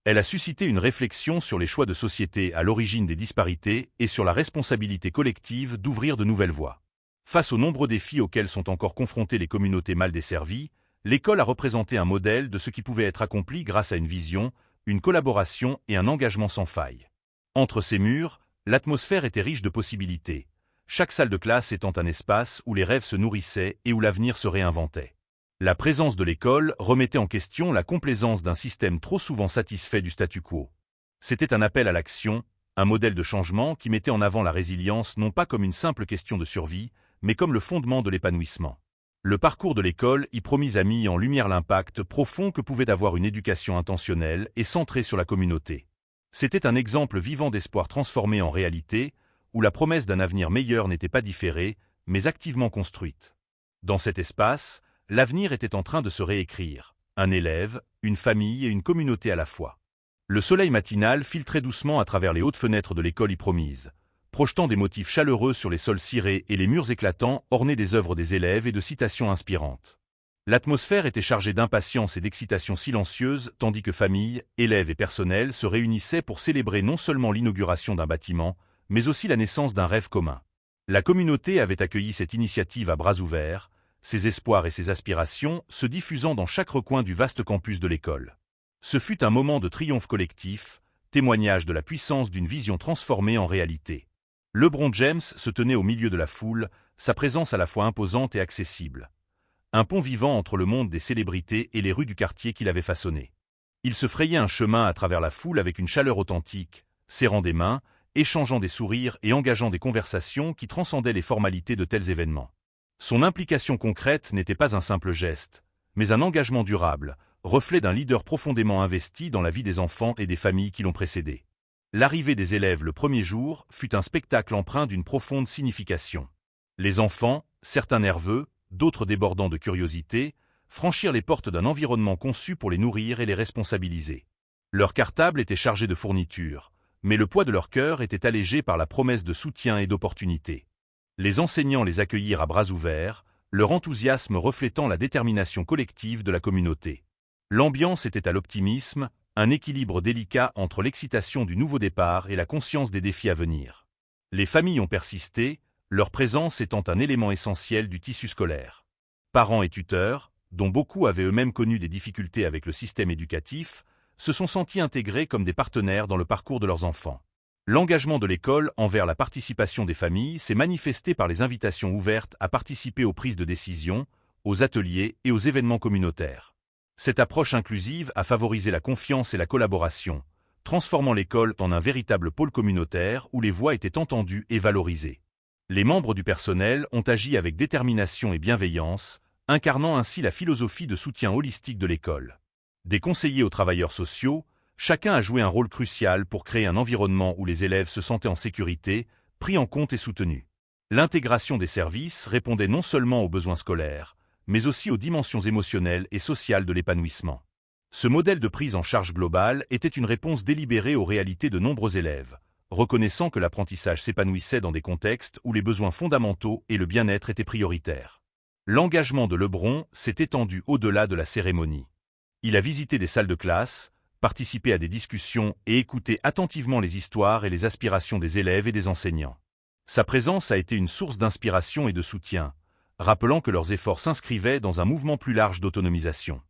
Elle a suscité une réflexion sur les choix de société à l'origine des disparités et sur la responsabilité collective d'ouvrir de nouvelles voies. Face aux nombreux défis auxquels sont encore confrontées les communautés mal desservies, l'école a représenté un modèle de ce qui pouvait être accompli grâce à une vision, une collaboration et un engagement sans faille. Entre ces murs, l'atmosphère était riche de possibilités, chaque salle de classe étant un espace où les rêves se nourrissaient et où l'avenir se réinventait. La présence de l'école remettait en question la complaisance d'un système trop souvent satisfait du statu quo. C'était un appel à l'action, un modèle de changement qui mettait en avant la résilience non pas comme une simple question de survie, mais comme le fondement de l'épanouissement. Le parcours de l'école e-Promise a mis en lumière l'impact profond que pouvait avoir une éducation intentionnelle et centrée sur la communauté. C'était un exemple vivant d'espoir transformé en réalité, où la promesse d'un avenir meilleur n'était pas différée, mais activement construite. Dans cet espace, l'avenir était en train de se réécrire, un élève, une famille et une communauté à la fois. Le soleil matinal filtrait doucement à travers les hautes fenêtres de l'école e-Promise, projetant des motifs chaleureux sur les sols cirés et les murs éclatants ornés des œuvres des élèves et de citations inspirantes. L'atmosphère était chargée d'impatience et d'excitation silencieuse, tandis que familles, élèves et personnel se réunissaient pour célébrer non seulement l'inauguration d'un bâtiment, mais aussi la naissance d'un rêve commun. La communauté avait accueilli cette initiative à bras ouverts, ses espoirs et ses aspirations se diffusant dans chaque recoin du vaste campus de l'école. Ce fut un moment de triomphe collectif, témoignage de la puissance d'une vision transformée en réalité. LeBron James se tenait au milieu de la foule, sa présence à la fois imposante et accessible. Un pont vivant entre le monde des célébrités et les rues du quartier qu'il avait façonné. Il se frayait un chemin à travers la foule avec une chaleur authentique, serrant des mains, échangeant des sourires et engageant des conversations qui transcendaient les formalités de tels événements. Son implication concrète n'était pas un simple geste, mais un engagement durable, reflet d'un leader profondément investi dans la vie des enfants et des familles qui l'ont précédé. L'arrivée des élèves le premier jour fut un spectacle empreint d'une profonde signification. Les enfants, certains nerveux, d'autres débordant de curiosité, franchirent les portes d'un environnement conçu pour les nourrir et les responsabiliser. Leur cartable était chargé de fournitures, mais le poids de leur cœur était allégé par la promesse de soutien et d'opportunité. Les enseignants les accueillirent à bras ouverts, leur enthousiasme reflétant la détermination collective de la communauté. L'ambiance était à l'optimisme, un équilibre délicat entre l'excitation du nouveau départ et la conscience des défis à venir. Les familles ont persisté, leur présence étant un élément essentiel du tissu scolaire. Parents et tuteurs, dont beaucoup avaient eux-mêmes connu des difficultés avec le système éducatif, se sont sentis intégrés comme des partenaires dans le parcours de leurs enfants. L'engagement de l'école envers la participation des familles s'est manifesté par les invitations ouvertes à participer aux prises de décision, aux ateliers et aux événements communautaires. Cette approche inclusive a favorisé la confiance et la collaboration, transformant l'école en un véritable pôle communautaire où les voix étaient entendues et valorisées. Les membres du personnel ont agi avec détermination et bienveillance, incarnant ainsi la philosophie de soutien holistique de l'école. Des conseillers aux travailleurs sociaux, chacun a joué un rôle crucial pour créer un environnement où les élèves se sentaient en sécurité, pris en compte et soutenus. L'intégration des services répondait non seulement aux besoins scolaires, mais aussi aux dimensions émotionnelles et sociales de l'épanouissement. Ce modèle de prise en charge globale était une réponse délibérée aux réalités de nombreux élèves, reconnaissant que l'apprentissage s'épanouissait dans des contextes où les besoins fondamentaux et le bien-être étaient prioritaires. L'engagement de LeBron s'est étendu au-delà de la cérémonie. Il a visité des salles de classe, participé à des discussions et écouté attentivement les histoires et les aspirations des élèves et des enseignants. Sa présence a été une source d'inspiration et de soutien, rappelant que leurs efforts s'inscrivaient dans un mouvement plus large d'autonomisation.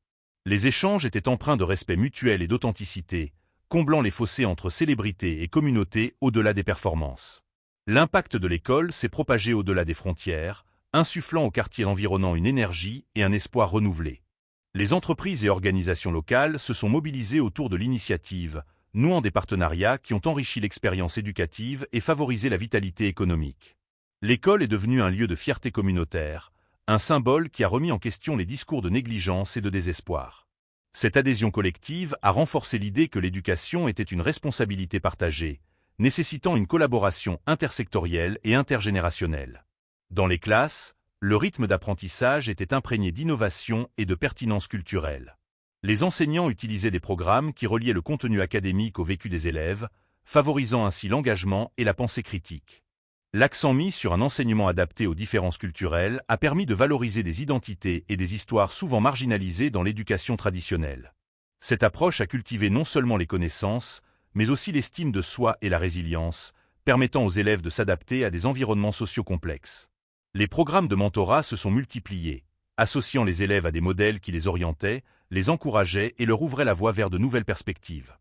Les échanges étaient empreints de respect mutuel et d'authenticité, comblant les fossés entre célébrités et communautés au-delà des performances. L'impact de l'école s'est propagé au-delà des frontières, insufflant au quartier environnant une énergie et un espoir renouvelés. Les entreprises et organisations locales se sont mobilisées autour de l'initiative, nouant des partenariats qui ont enrichi l'expérience éducative et favorisé la vitalité économique. L'école est devenue un lieu de fierté communautaire, un symbole qui a remis en question les discours de négligence et de désespoir. Cette adhésion collective a renforcé l'idée que l'éducation était une responsabilité partagée, nécessitant une collaboration intersectorielle et intergénérationnelle. Dans les classes, Le rythme d'apprentissage était imprégné d'innovation et de pertinence culturelle. Les enseignants utilisaient des programmes qui reliaient le contenu académique au vécu des élèves, favorisant ainsi l'engagement et la pensée critique. L'accent mis sur un enseignement adapté aux différences culturelles a permis de valoriser des identités et des histoires souvent marginalisées dans l'éducation traditionnelle. Cette approche a cultivé non seulement les connaissances, mais aussi l'estime de soi et la résilience, permettant aux élèves de s'adapter à des environnements sociaux complexes. Les programmes de mentorat se sont multipliés, associant les élèves à des modèles qui les orientaient, les encourageaient et leur ouvraient la voie vers de nouvelles perspectives.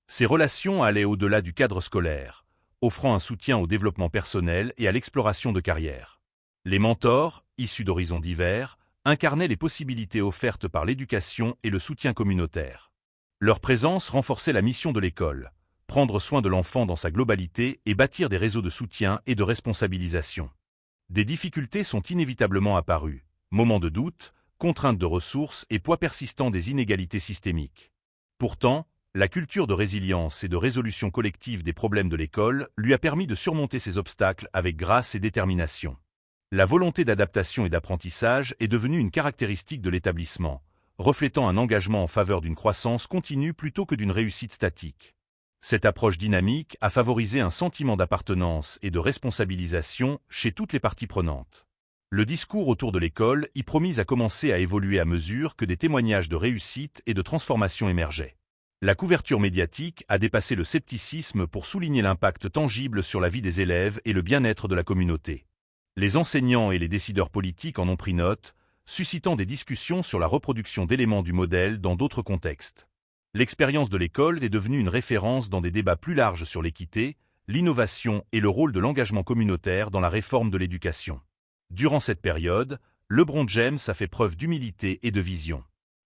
Ces relations allaient au-delà du cadre scolaire, offrant un soutien au développement personnel et à l'exploration de carrière. Les mentors, issus d'horizons divers, incarnaient les possibilités offertes par l'éducation et le soutien communautaire. Leur présence renforçait la mission de l'école, prendre soin de l'enfant dans sa globalité et bâtir des réseaux de soutien et de responsabilisation. Des difficultés sont inévitablement apparues, moments de doute, contraintes de ressources et poids persistant des inégalités systémiques. Pourtant, la culture de résilience et de résolution collective des problèmes de l'école lui a permis de surmonter ces obstacles avec grâce et détermination. La volonté d'adaptation et d'apprentissage est devenue une caractéristique de l'établissement, reflétant un engagement en faveur d'une croissance continue plutôt que d'une réussite statique. Cette approche dynamique a favorisé un sentiment d'appartenance et de responsabilisation chez toutes les parties prenantes. Le discours autour de l'école y promis a commencé à évoluer à mesure que des témoignages de réussite et de transformation émergeaient. La couverture médiatique a dépassé le scepticisme pour souligner l'impact tangible sur la vie des élèves et le bien-être de la communauté. Les enseignants et les décideurs politiques en ont pris note, suscitant des discussions sur la reproduction d'éléments du modèle dans d'autres contextes. L'expérience de l'école est devenue une référence dans des débats plus larges sur l'équité, l'innovation et le rôle de l'engagement communautaire dans la réforme de l'éducation. Durant cette période, LeBron James a fait preuve d'humilité et de vision.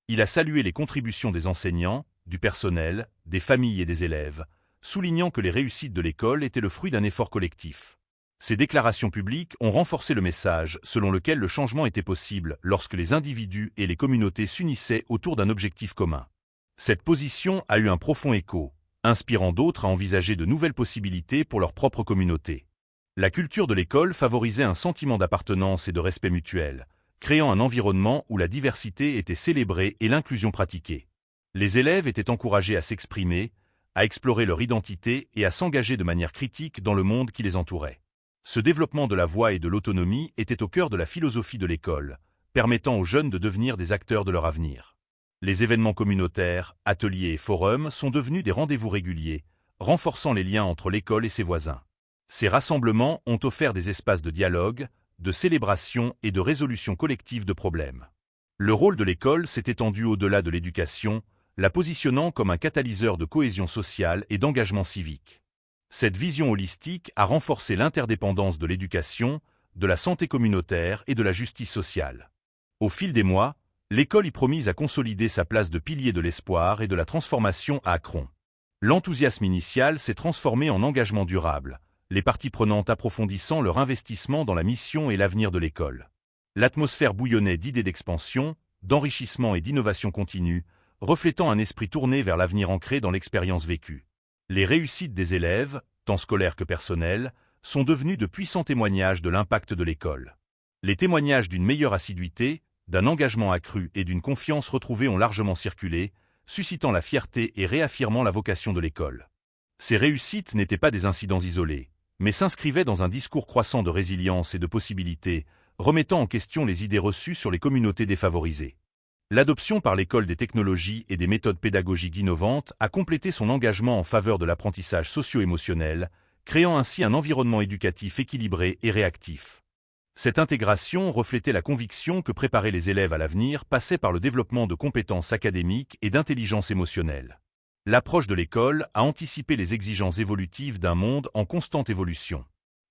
Il a salué les contributions des enseignants, du personnel, des familles et des élèves, soulignant que les réussites de l'école étaient le fruit d'un effort collectif. Ces déclarations publiques ont renforcé le message selon lequel le changement était possible lorsque les individus et les communautés s'unissaient autour d'un objectif commun. Cette position a eu un profond écho, inspirant d'autres à envisager de nouvelles possibilités pour leur propre communauté. La culture de l'école favorisait un sentiment d'appartenance et de respect mutuel, créant un environnement où la diversité était célébrée et l'inclusion pratiquée. Les élèves étaient encouragés à s'exprimer, à explorer leur identité et à s'engager de manière critique dans le monde qui les entourait. Ce développement de la voix et de l'autonomie était au cœur de la philosophie de l'école, permettant aux jeunes de devenir des acteurs de leur avenir. Les événements communautaires, ateliers et forums sont devenus des rendez-vous réguliers, renforçant les liens entre l'école et ses voisins. Ces rassemblements ont offert des espaces de dialogue, de célébration et de résolution collective de problèmes. Le rôle de l'école s'est étendu au-delà de l'éducation, la positionnant comme un catalyseur de cohésion sociale et d'engagement civique. Cette vision holistique a renforcé l'interdépendance de l'éducation, de la santé communautaire et de la justice sociale. Au fil des mois, l'école y promise à consolider sa place de pilier de l'espoir et de la transformation à Akron. L'enthousiasme initial s'est transformé en engagement durable, les parties prenantes approfondissant leur investissement dans la mission et l'avenir de l'école. L'atmosphère bouillonnait d'idées d'expansion, d'enrichissement et d'innovation continue, reflétant un esprit tourné vers l'avenir ancré dans l'expérience vécue. Les réussites des élèves, tant scolaires que personnelles, sont devenues de puissants témoignages de l'impact de l'école. Les témoignages d'une meilleure assiduité, d'un engagement accru et d'une confiance retrouvée ont largement circulé, suscitant la fierté et réaffirmant la vocation de l'école. Ces réussites n'étaient pas des incidents isolés, mais s'inscrivaient dans un discours croissant de résilience et de possibilités, remettant en question les idées reçues sur les communautés défavorisées. L'adoption par l'école des technologies et des méthodes pédagogiques innovantes a complété son engagement en faveur de l'apprentissage socio-émotionnel, créant ainsi un environnement éducatif équilibré et réactif. Cette intégration reflétait la conviction que préparer les élèves à l'avenir passait par le développement de compétences académiques et d'intelligence émotionnelle. L'approche de l'école a anticipé les exigences évolutives d'un monde en constante évolution.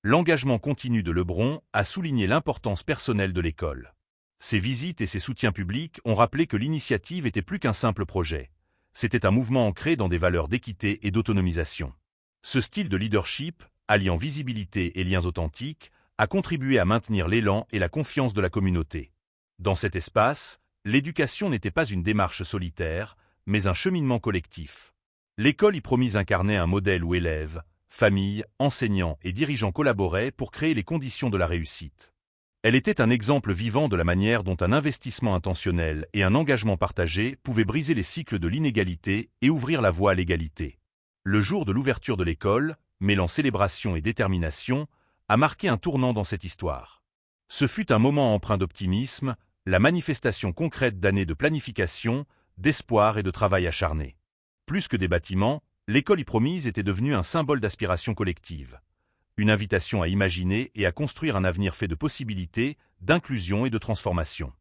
L'engagement continu de LeBron a souligné l'importance personnelle de l'école. Ses visites et ses soutiens publics ont rappelé que l'initiative était plus qu'un simple projet. C'était un mouvement ancré dans des valeurs d'équité et d'autonomisation. Ce style de leadership, alliant visibilité et liens authentiques, a contribué à maintenir l'élan et la confiance de la communauté. Dans cet espace, l'éducation n'était pas une démarche solitaire, mais un cheminement collectif. L'école y promise incarner un modèle où élèves, familles, enseignants et dirigeants collaboraient pour créer les conditions de la réussite. Elle était un exemple vivant de la manière dont un investissement intentionnel et un engagement partagé pouvaient briser les cycles de l'inégalité et ouvrir la voie à l'égalité. Le jour de l'ouverture de l'école, mêlant célébration et détermination, a marqué un tournant dans cette histoire. Ce fut un moment empreint d'optimisme, la manifestation concrète d'années de planification, d'espoir et de travail acharné. Plus que des bâtiments, l'école y promise était devenue un symbole d'aspiration collective. Une invitation à imaginer et à construire un avenir fait de possibilités, d'inclusion et de transformation.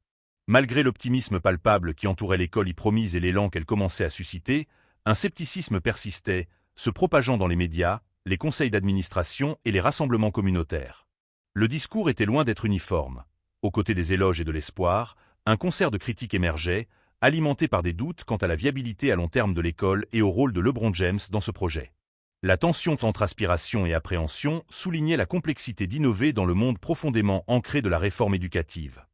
Malgré l'optimisme palpable qui entourait l'école y promise et l'élan qu'elle commençait à susciter, un scepticisme persistait, se propageant dans les médias, les conseils d'administration et les rassemblements communautaires. Le discours était loin d'être uniforme. Aux côtés des éloges et de l'espoir, un concert de critiques émergeait, alimenté par des doutes quant à la viabilité à long terme de l'école et au rôle de LeBron James dans ce projet. La tension entre aspiration et appréhension soulignait la complexité d'innover dans le monde profondément ancré de la réforme éducative.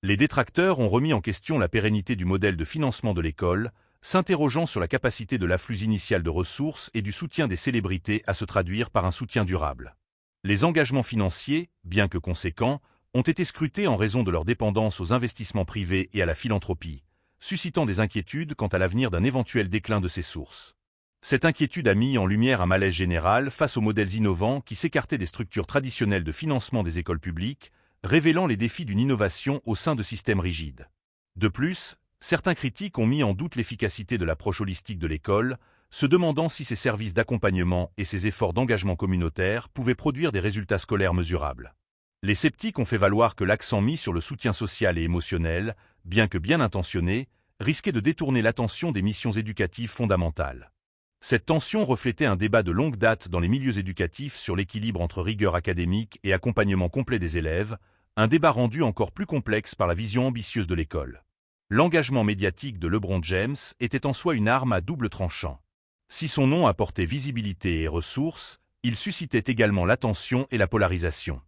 Les détracteurs ont remis en question la pérennité du modèle de financement de l'école, s'interrogeant sur la capacité de l'afflux initial de ressources et du soutien des célébrités à se traduire par un soutien durable. Les engagements financiers, bien que conséquents, ont été scrutés en raison de leur dépendance aux investissements privés et à la philanthropie, suscitant des inquiétudes quant à l'avenir d'un éventuel déclin de ces sources. Cette inquiétude a mis en lumière un malaise général face aux modèles innovants qui s'écartaient des structures traditionnelles de financement des écoles publiques, révélant les défis d'une innovation au sein de systèmes rigides. De plus, certains critiques ont mis en doute l'efficacité de l'approche holistique de l'école, se demandant si ces services d'accompagnement et ces efforts d'engagement communautaire pouvaient produire des résultats scolaires mesurables. Les sceptiques ont fait valoir que l'accent mis sur le soutien social et émotionnel, bien que bien intentionné, risquait de détourner l'attention des missions éducatives fondamentales. Cette tension reflétait un débat de longue date dans les milieux éducatifs sur l'équilibre entre rigueur académique et accompagnement complet des élèves, un débat rendu encore plus complexe par la vision ambitieuse de l'école. L'engagement médiatique de LeBron James était en soi une arme à double tranchant. Si son nom apportait visibilité et ressources, il suscitait également l'attention et la polarisation.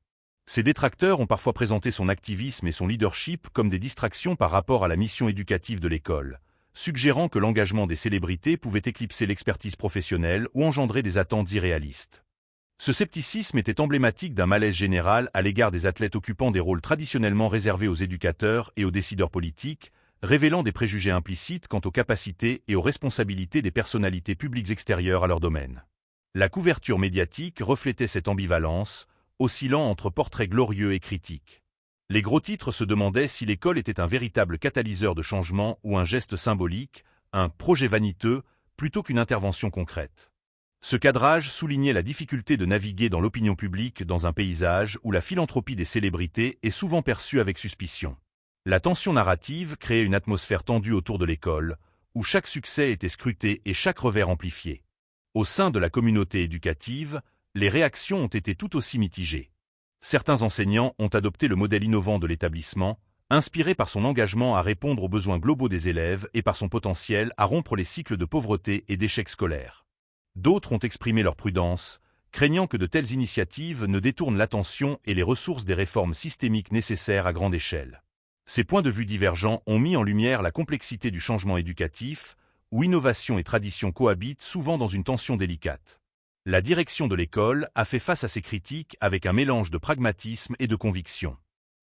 Ses détracteurs ont parfois présenté son activisme et son leadership comme des distractions par rapport à la mission éducative de l'école, suggérant que l'engagement des célébrités pouvait éclipser l'expertise professionnelle ou engendrer des attentes irréalistes. Ce scepticisme était emblématique d'un malaise général à l'égard des athlètes occupant des rôles traditionnellement réservés aux éducateurs et aux décideurs politiques, révélant des préjugés implicites quant aux capacités et aux responsabilités des personnalités publiques extérieures à leur domaine. La couverture médiatique reflétait cette ambivalence, oscillant entre portraits glorieux et critiques. Les gros titres se demandaient si l'école était un véritable catalyseur de changement ou un geste symbolique, un projet vaniteux, plutôt qu'une intervention concrète. Ce cadrage soulignait la difficulté de naviguer dans l'opinion publique dans un paysage où la philanthropie des célébrités est souvent perçue avec suspicion. La tension narrative créait une atmosphère tendue autour de l'école, où chaque succès était scruté et chaque revers amplifié. Au sein de la communauté éducative, les réactions ont été tout aussi mitigées. Certains enseignants ont adopté le modèle innovant de l'établissement, inspiré par son engagement à répondre aux besoins globaux des élèves et par son potentiel à rompre les cycles de pauvreté et d'échecs scolaires. D'autres ont exprimé leur prudence, craignant que de telles initiatives ne détournent l'attention et les ressources des réformes systémiques nécessaires à grande échelle. Ces points de vue divergents ont mis en lumière la complexité du changement éducatif, où innovation et tradition cohabitent souvent dans une tension délicate. La direction de l'école a fait face à ces critiques avec un mélange de pragmatisme et de conviction.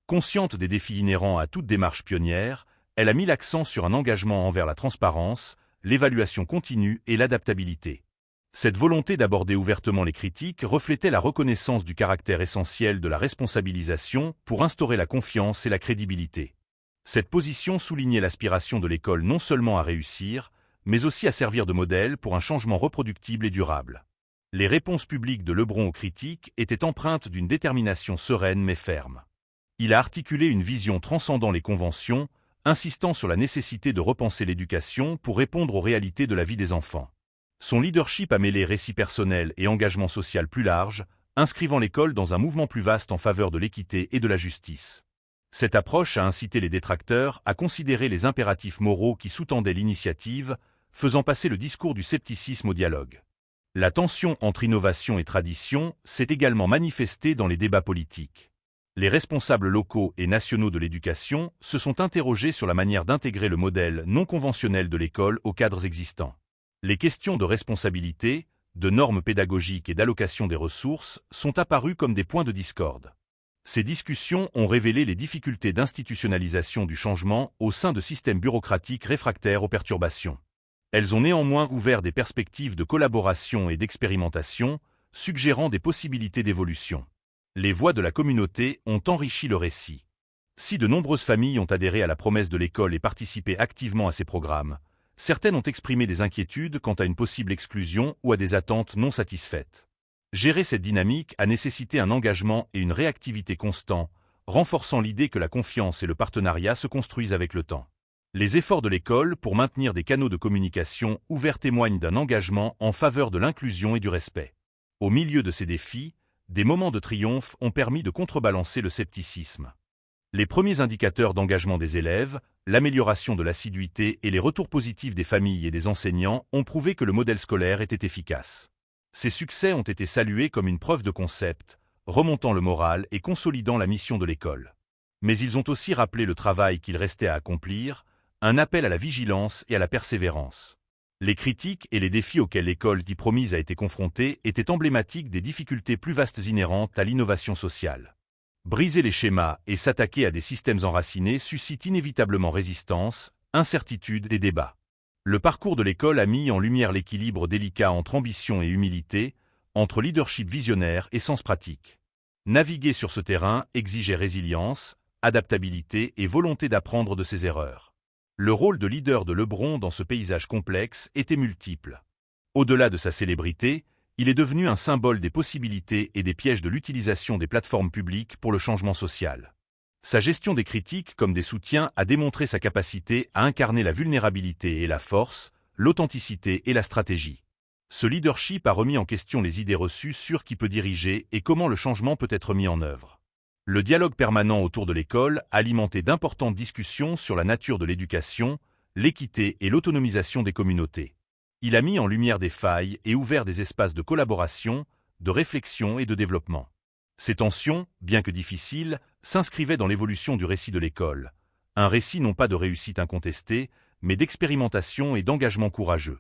Consciente des défis inhérents à toute démarche pionnière, elle a mis l'accent sur un engagement envers la transparence, l'évaluation continue et l'adaptabilité. Cette volonté d'aborder ouvertement les critiques reflétait la reconnaissance du caractère essentiel de la responsabilisation pour instaurer la confiance et la crédibilité. Cette position soulignait l'aspiration de l'école non seulement à réussir, mais aussi à servir de modèle pour un changement reproductible et durable. Les réponses publiques de LeBron aux critiques étaient empreintes d'une détermination sereine mais ferme. Il a articulé une vision transcendant les conventions, insistant sur la nécessité de repenser l'éducation pour répondre aux réalités de la vie des enfants. Son leadership a mêlé récit personnel et engagement social plus large, inscrivant l'école dans un mouvement plus vaste en faveur de l'équité et de la justice. Cette approche a incité les détracteurs à considérer les impératifs moraux qui sous-tendaient l'initiative, faisant passer le discours du scepticisme au dialogue. La tension entre innovation et tradition s'est également manifestée dans les débats politiques. Les responsables locaux et nationaux de l'éducation se sont interrogés sur la manière d'intégrer le modèle non conventionnel de l'école aux cadres existants. Les questions de responsabilité, de normes pédagogiques et d'allocation des ressources sont apparues comme des points de discorde. Ces discussions ont révélé les difficultés d'institutionnalisation du changement au sein de systèmes bureaucratiques réfractaires aux perturbations. Elles ont néanmoins ouvert des perspectives de collaboration et d'expérimentation, suggérant des possibilités d'évolution. Les voix de la communauté ont enrichi le récit. Si de nombreuses familles ont adhéré à la promesse de l'école et participé activement à ces programmes, certaines ont exprimé des inquiétudes quant à une possible exclusion ou à des attentes non satisfaites. Gérer cette dynamique a nécessité un engagement et une réactivité constants, renforçant l'idée que la confiance et le partenariat se construisent avec le temps. Les efforts de l'école pour maintenir des canaux de communication ouverts témoignent d'un engagement en faveur de l'inclusion et du respect. Au milieu de ces défis, des moments de triomphe ont permis de contrebalancer le scepticisme. Les premiers indicateurs d'engagement des élèves, l'amélioration de l'assiduité et les retours positifs des familles et des enseignants ont prouvé que le modèle scolaire était efficace. Ces succès ont été salués comme une preuve de concept, remontant le moral et consolidant la mission de l'école. Mais ils ont aussi rappelé le travail qu'il restait à accomplir, un appel à la vigilance et à la persévérance. Les critiques et les défis auxquels l'école dit promise a été confrontée étaient emblématiques des difficultés plus vastes inhérentes à l'innovation sociale. Briser les schémas et s'attaquer à des systèmes enracinés suscite inévitablement résistance, incertitude et débat. Le parcours de l'école a mis en lumière l'équilibre délicat entre ambition et humilité, entre leadership visionnaire et sens pratique. Naviguer sur ce terrain exigeait résilience, adaptabilité et volonté d'apprendre de ses erreurs. Le rôle de leader de Lebron dans ce paysage complexe était multiple. Au-delà de sa célébrité, il est devenu un symbole des possibilités et des pièges de l'utilisation des plateformes publiques pour le changement social. Sa gestion des critiques comme des soutiens a démontré sa capacité à incarner la vulnérabilité et la force, l'authenticité et la stratégie. Ce leadership a remis en question les idées reçues sur qui peut diriger et comment le changement peut être mis en œuvre. Le dialogue permanent autour de l'école a alimenté d'importantes discussions sur la nature de l'éducation, l'équité et l'autonomisation des communautés. Il a mis en lumière des failles et ouvert des espaces de collaboration, de réflexion et de développement. Ces tensions, bien que difficiles, s'inscrivaient dans l'évolution du récit de l'école, un récit non pas de réussite incontestée, mais d'expérimentation et d'engagement courageux.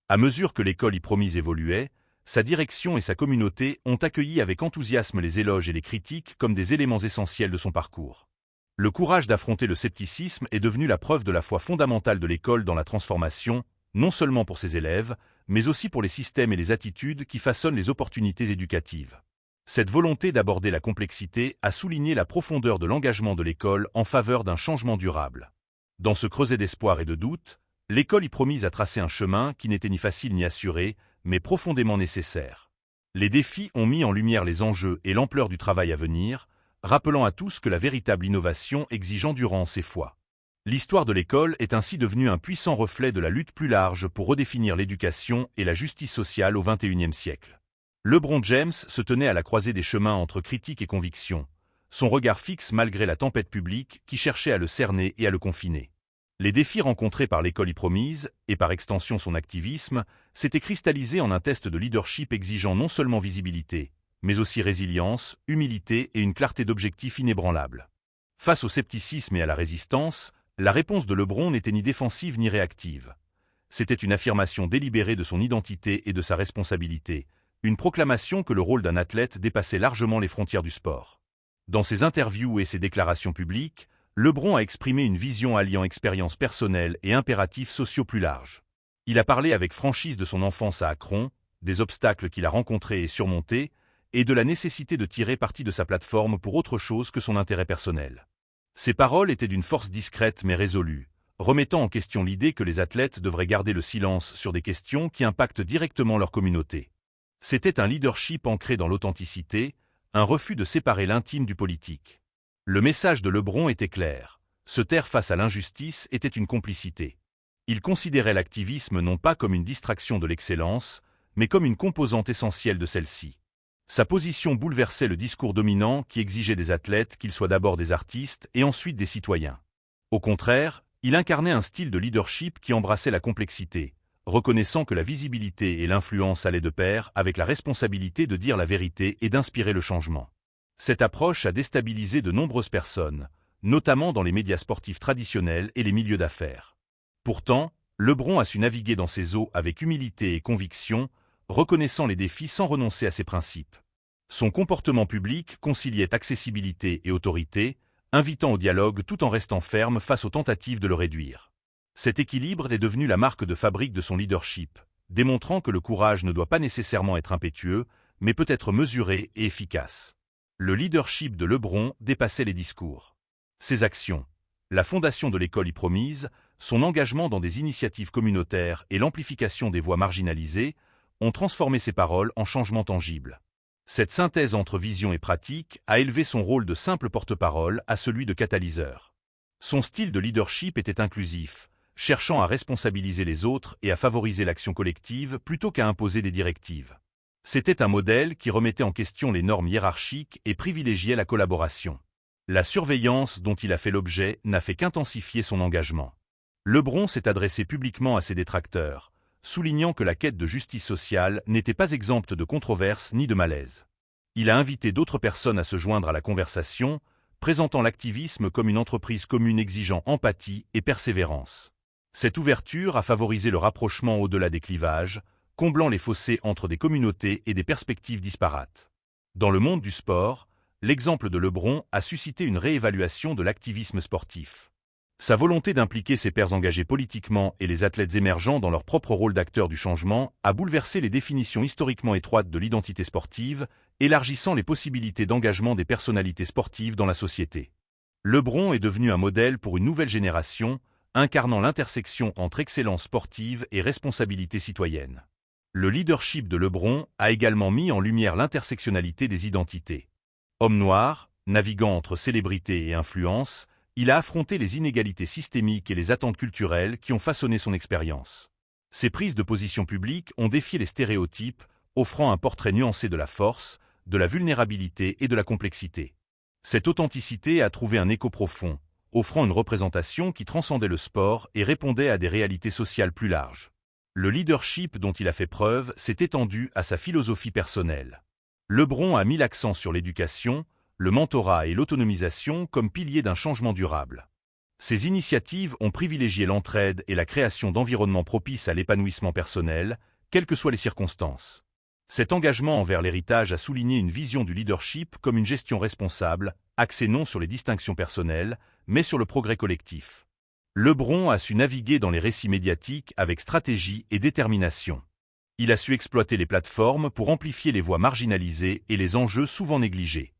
À mesure que l'école y promise évoluait, sa direction et sa communauté ont accueilli avec enthousiasme les éloges et les critiques comme des éléments essentiels de son parcours. Le courage d'affronter le scepticisme est devenu la preuve de la foi fondamentale de l'école dans la transformation, non seulement pour ses élèves, mais aussi pour les systèmes et les attitudes qui façonnent les opportunités éducatives. Cette volonté d'aborder la complexité a souligné la profondeur de l'engagement de l'école en faveur d'un changement durable. Dans ce creuset d'espoir et de doute, l'école y promise à tracer un chemin qui n'était ni facile ni assuré, mais profondément nécessaire. Les défis ont mis en lumière les enjeux et l'ampleur du travail à venir, rappelant à tous que la véritable innovation exige endurance et foi. L'histoire de l'école est ainsi devenue un puissant reflet de la lutte plus large pour redéfinir l'éducation et la justice sociale au XXIe siècle. LeBron James se tenait à la croisée des chemins entre critique et conviction, son regard fixe malgré la tempête publique qui cherchait à le cerner et à le confiner. Les défis rencontrés par l'école y promise, et par extension son activisme, s'étaient cristallisés en un test de leadership exigeant non seulement visibilité, mais aussi résilience, humilité et une clarté d'objectif inébranlable. Face au scepticisme et à la résistance, la réponse de LeBron n'était ni défensive ni réactive. C'était une affirmation délibérée de son identité et de sa responsabilité, une proclamation que le rôle d'un athlète dépassait largement les frontières du sport. Dans ses interviews et ses déclarations publiques, LeBron a exprimé une vision alliant expérience personnelle et impératifs sociaux plus larges. Il a parlé avec franchise de son enfance à Akron, des obstacles qu'il a rencontrés et surmontés, et de la nécessité de tirer parti de sa plateforme pour autre chose que son intérêt personnel. Ses paroles étaient d'une force discrète mais résolue, remettant en question l'idée que les athlètes devraient garder le silence sur des questions qui impactent directement leur communauté. C'était un leadership ancré dans l'authenticité, un refus de séparer l'intime du politique. Le message de LeBron était clair. Se taire face à l'injustice était une complicité. Il considérait l'activisme non pas comme une distraction de l'excellence, mais comme une composante essentielle de celle-ci. Sa position bouleversait le discours dominant qui exigeait des athlètes qu'ils soient d'abord des artistes et ensuite des citoyens. Au contraire, il incarnait un style de leadership qui embrassait la complexité, reconnaissant que la visibilité et l'influence allaient de pair avec la responsabilité de dire la vérité et d'inspirer le changement. Cette approche a déstabilisé de nombreuses personnes, notamment dans les médias sportifs traditionnels et les milieux d'affaires. Pourtant, LeBron a su naviguer dans ces eaux avec humilité et conviction, reconnaissant les défis sans renoncer à ses principes. Son comportement public conciliait accessibilité et autorité, invitant au dialogue tout en restant ferme face aux tentatives de le réduire. Cet équilibre est devenu la marque de fabrique de son leadership, démontrant que le courage ne doit pas nécessairement être impétueux, mais peut être mesuré et efficace. Le leadership de Lebron dépassait les discours. Ses actions, la fondation de l'école Hypromise, son engagement dans des initiatives communautaires et l'amplification des voix marginalisées ont transformé ses paroles en changements tangibles. Cette synthèse entre vision et pratique a élevé son rôle de simple porte-parole à celui de catalyseur. Son style de leadership était inclusif, cherchant à responsabiliser les autres et à favoriser l'action collective plutôt qu'à imposer des directives. C'était un modèle qui remettait en question les normes hiérarchiques et privilégiait la collaboration. La surveillance dont il a fait l'objet n'a fait qu'intensifier son engagement. Lebron s'est adressé publiquement à ses détracteurs, soulignant que la quête de justice sociale n'était pas exempte de controverses ni de malaise. Il a invité d'autres personnes à se joindre à la conversation, présentant l'activisme comme une entreprise commune exigeant empathie et persévérance. Cette ouverture a favorisé le rapprochement au-delà des clivages, comblant les fossés entre des communautés et des perspectives disparates. Dans le monde du sport, l'exemple de Lebron a suscité une réévaluation de l'activisme sportif. Sa volonté d'impliquer ses pairs engagés politiquement et les athlètes émergents dans leur propre rôle d'acteurs du changement a bouleversé les définitions historiquement étroites de l'identité sportive, élargissant les possibilités d'engagement des personnalités sportives dans la société. Lebron est devenu un modèle pour une nouvelle génération, incarnant l'intersection entre excellence sportive et responsabilité citoyenne. Le leadership de Lebron a également mis en lumière l'intersectionnalité des identités. Homme noir, naviguant entre célébrité et influence, il a affronté les inégalités systémiques et les attentes culturelles qui ont façonné son expérience. Ses prises de position publiques ont défié les stéréotypes, offrant un portrait nuancé de la force, de la vulnérabilité et de la complexité. Cette authenticité a trouvé un écho profond, offrant une représentation qui transcendait le sport et répondait à des réalités sociales plus larges. Le leadership dont il a fait preuve s'est étendu à sa philosophie personnelle. Lebron a mis l'accent sur l'éducation, le mentorat et l'autonomisation comme piliers d'un changement durable. Ces initiatives ont privilégié l'entraide et la création d'environnements propices à l'épanouissement personnel, quelles que soient les circonstances. Cet engagement envers l'héritage a souligné une vision du leadership comme une gestion responsable, axée non sur les distinctions personnelles, mais sur le progrès collectif. Lebron a su naviguer dans les récits médiatiques avec stratégie et détermination. Il a su exploiter les plateformes pour amplifier les voix marginalisées et les enjeux souvent négligés.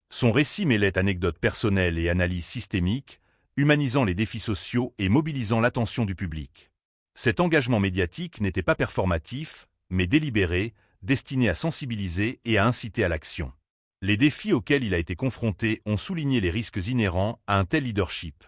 Son récit mêlait anecdotes personnelles et analyses systémiques, humanisant les défis sociaux et mobilisant l'attention du public. Cet engagement médiatique n'était pas performatif, mais délibéré, destiné à sensibiliser et à inciter à l'action. Les défis auxquels il a été confronté ont souligné les risques inhérents à un tel leadership.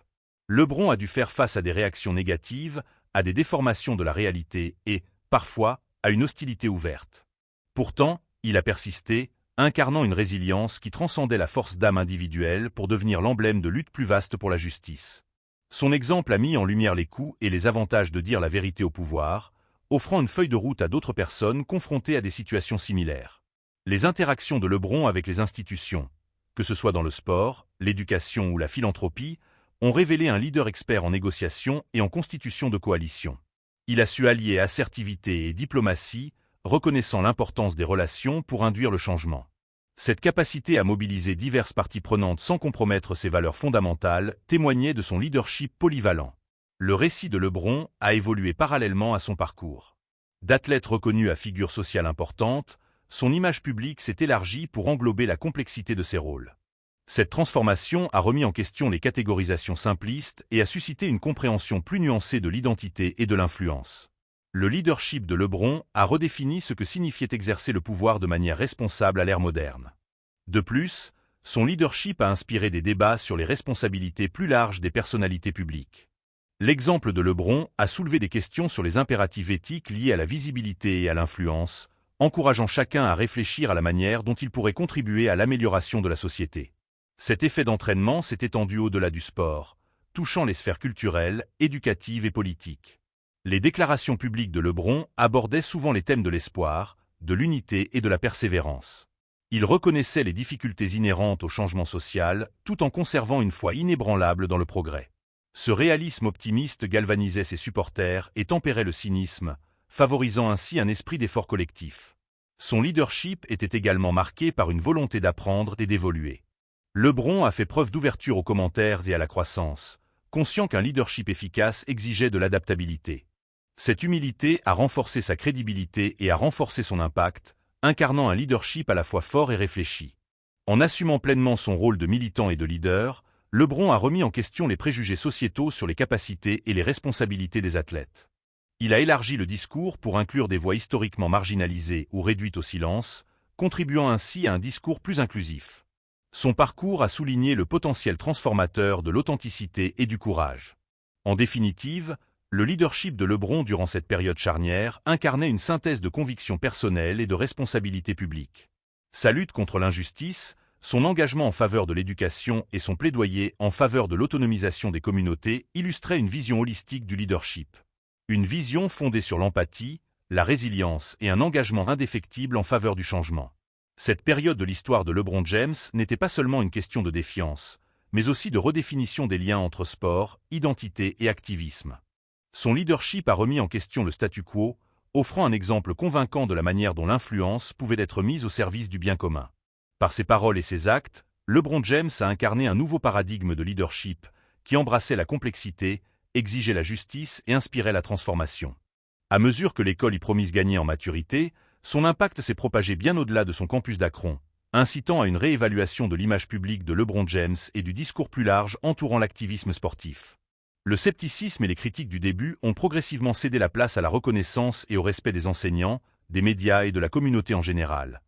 Lebron a dû faire face à des réactions négatives, à des déformations de la réalité et, parfois, à une hostilité ouverte. Pourtant, il a persisté, incarnant une résilience qui transcendait la force d'âme individuelle pour devenir l'emblème de luttes plus vastes pour la justice. Son exemple a mis en lumière les coûts et les avantages de dire la vérité au pouvoir, offrant une feuille de route à d'autres personnes confrontées à des situations similaires. Les interactions de Lebron avec les institutions, que ce soit dans le sport, l'éducation ou la philanthropie, ont révélé un leader expert en négociation et en constitution de coalition. Il a su allier assertivité et diplomatie, reconnaissant l'importance des relations pour induire le changement. Cette capacité à mobiliser diverses parties prenantes sans compromettre ses valeurs fondamentales témoignait de son leadership polyvalent. Le récit de Lebron a évolué parallèlement à son parcours. D'athlète reconnu à figure sociale importante, son image publique s'est élargie pour englober la complexité de ses rôles. Cette transformation a remis en question les catégorisations simplistes et a suscité une compréhension plus nuancée de l'identité et de l'influence. Le leadership de Lebron a redéfini ce que signifiait exercer le pouvoir de manière responsable à l'ère moderne. De plus, son leadership a inspiré des débats sur les responsabilités plus larges des personnalités publiques. L'exemple de Lebron a soulevé des questions sur les impératifs éthiques liés à la visibilité et à l'influence, encourageant chacun à réfléchir à la manière dont il pourrait contribuer à l'amélioration de la société. Cet effet d'entraînement s'est étendu au-delà du sport, touchant les sphères culturelles, éducatives et politiques. Les déclarations publiques de Lebron abordaient souvent les thèmes de l'espoir, de l'unité et de la persévérance. Il reconnaissait les difficultés inhérentes au changement social, tout en conservant une foi inébranlable dans le progrès. Ce réalisme optimiste galvanisait ses supporters et tempérait le cynisme, favorisant ainsi un esprit d'effort collectif. Son leadership était également marqué par une volonté d'apprendre et d'évoluer. LeBron a fait preuve d'ouverture aux commentaires et à la croissance, conscient qu'un leadership efficace exigeait de l'adaptabilité. Cette humilité a renforcé sa crédibilité et a renforcé son impact, incarnant un leadership à la fois fort et réfléchi. En assumant pleinement son rôle de militant et de leader, LeBron a remis en question les préjugés sociétaux sur les capacités et les responsabilités des athlètes. Il a élargi le discours pour inclure des voix historiquement marginalisées ou réduites au silence, contribuant ainsi à un discours plus inclusif. Son parcours a souligné le potentiel transformateur de l'authenticité et du courage. En définitive, le leadership de LeBron durant cette période charnière incarnait une synthèse de convictions personnelles et de responsabilités publiques. Sa lutte contre l'injustice, son engagement en faveur de l'éducation et son plaidoyer en faveur de l'autonomisation des communautés illustraient une vision holistique du leadership. Une vision fondée sur l'empathie, la résilience et un engagement indéfectible en faveur du changement. Cette période de l'histoire de LeBron James n'était pas seulement une question de défiance, mais aussi de redéfinition des liens entre sport, identité et activisme. Son leadership a remis en question le statu quo, offrant un exemple convaincant de la manière dont l'influence pouvait être mise au service du bien commun. Par ses paroles et ses actes, LeBron James a incarné un nouveau paradigme de leadership qui embrassait la complexité, exigeait la justice et inspirait la transformation. À mesure que l'école Promise gagnait en maturité, son impact s'est propagé bien au-delà de son campus d'Akron, incitant à une réévaluation de l'image publique de LeBron James et du discours plus large entourant l'activisme sportif. Le scepticisme et les critiques du début ont progressivement cédé la place à la reconnaissance et au respect des enseignants, des médias et de la communauté en général.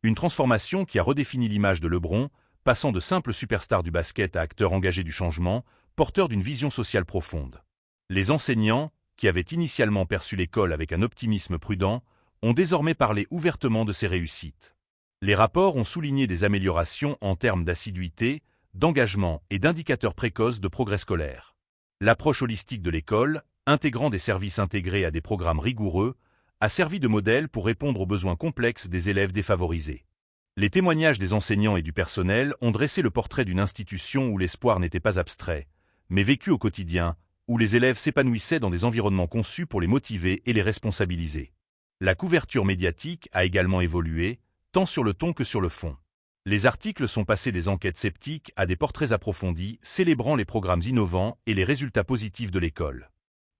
Une transformation qui a redéfini l'image de LeBron, passant de simple superstar du basket à acteur engagé du changement, porteur d'une vision sociale profonde. Les enseignants, qui avaient initialement perçu l'école avec un optimisme prudent, ont désormais parlé ouvertement de ses réussites. Les rapports ont souligné des améliorations en termes d'assiduité, d'engagement et d'indicateurs précoces de progrès scolaire. L'approche holistique de l'école, intégrant des services intégrés à des programmes rigoureux, a servi de modèle pour répondre aux besoins complexes des élèves défavorisés. Les témoignages des enseignants et du personnel ont dressé le portrait d'une institution où l'espoir n'était pas abstrait, mais vécu au quotidien, où les élèves s'épanouissaient dans des environnements conçus pour les motiver et les responsabiliser. La couverture médiatique a également évolué, tant sur le ton que sur le fond. Les articles sont passés des enquêtes sceptiques à des portraits approfondis, célébrant les programmes innovants et les résultats positifs de l'école.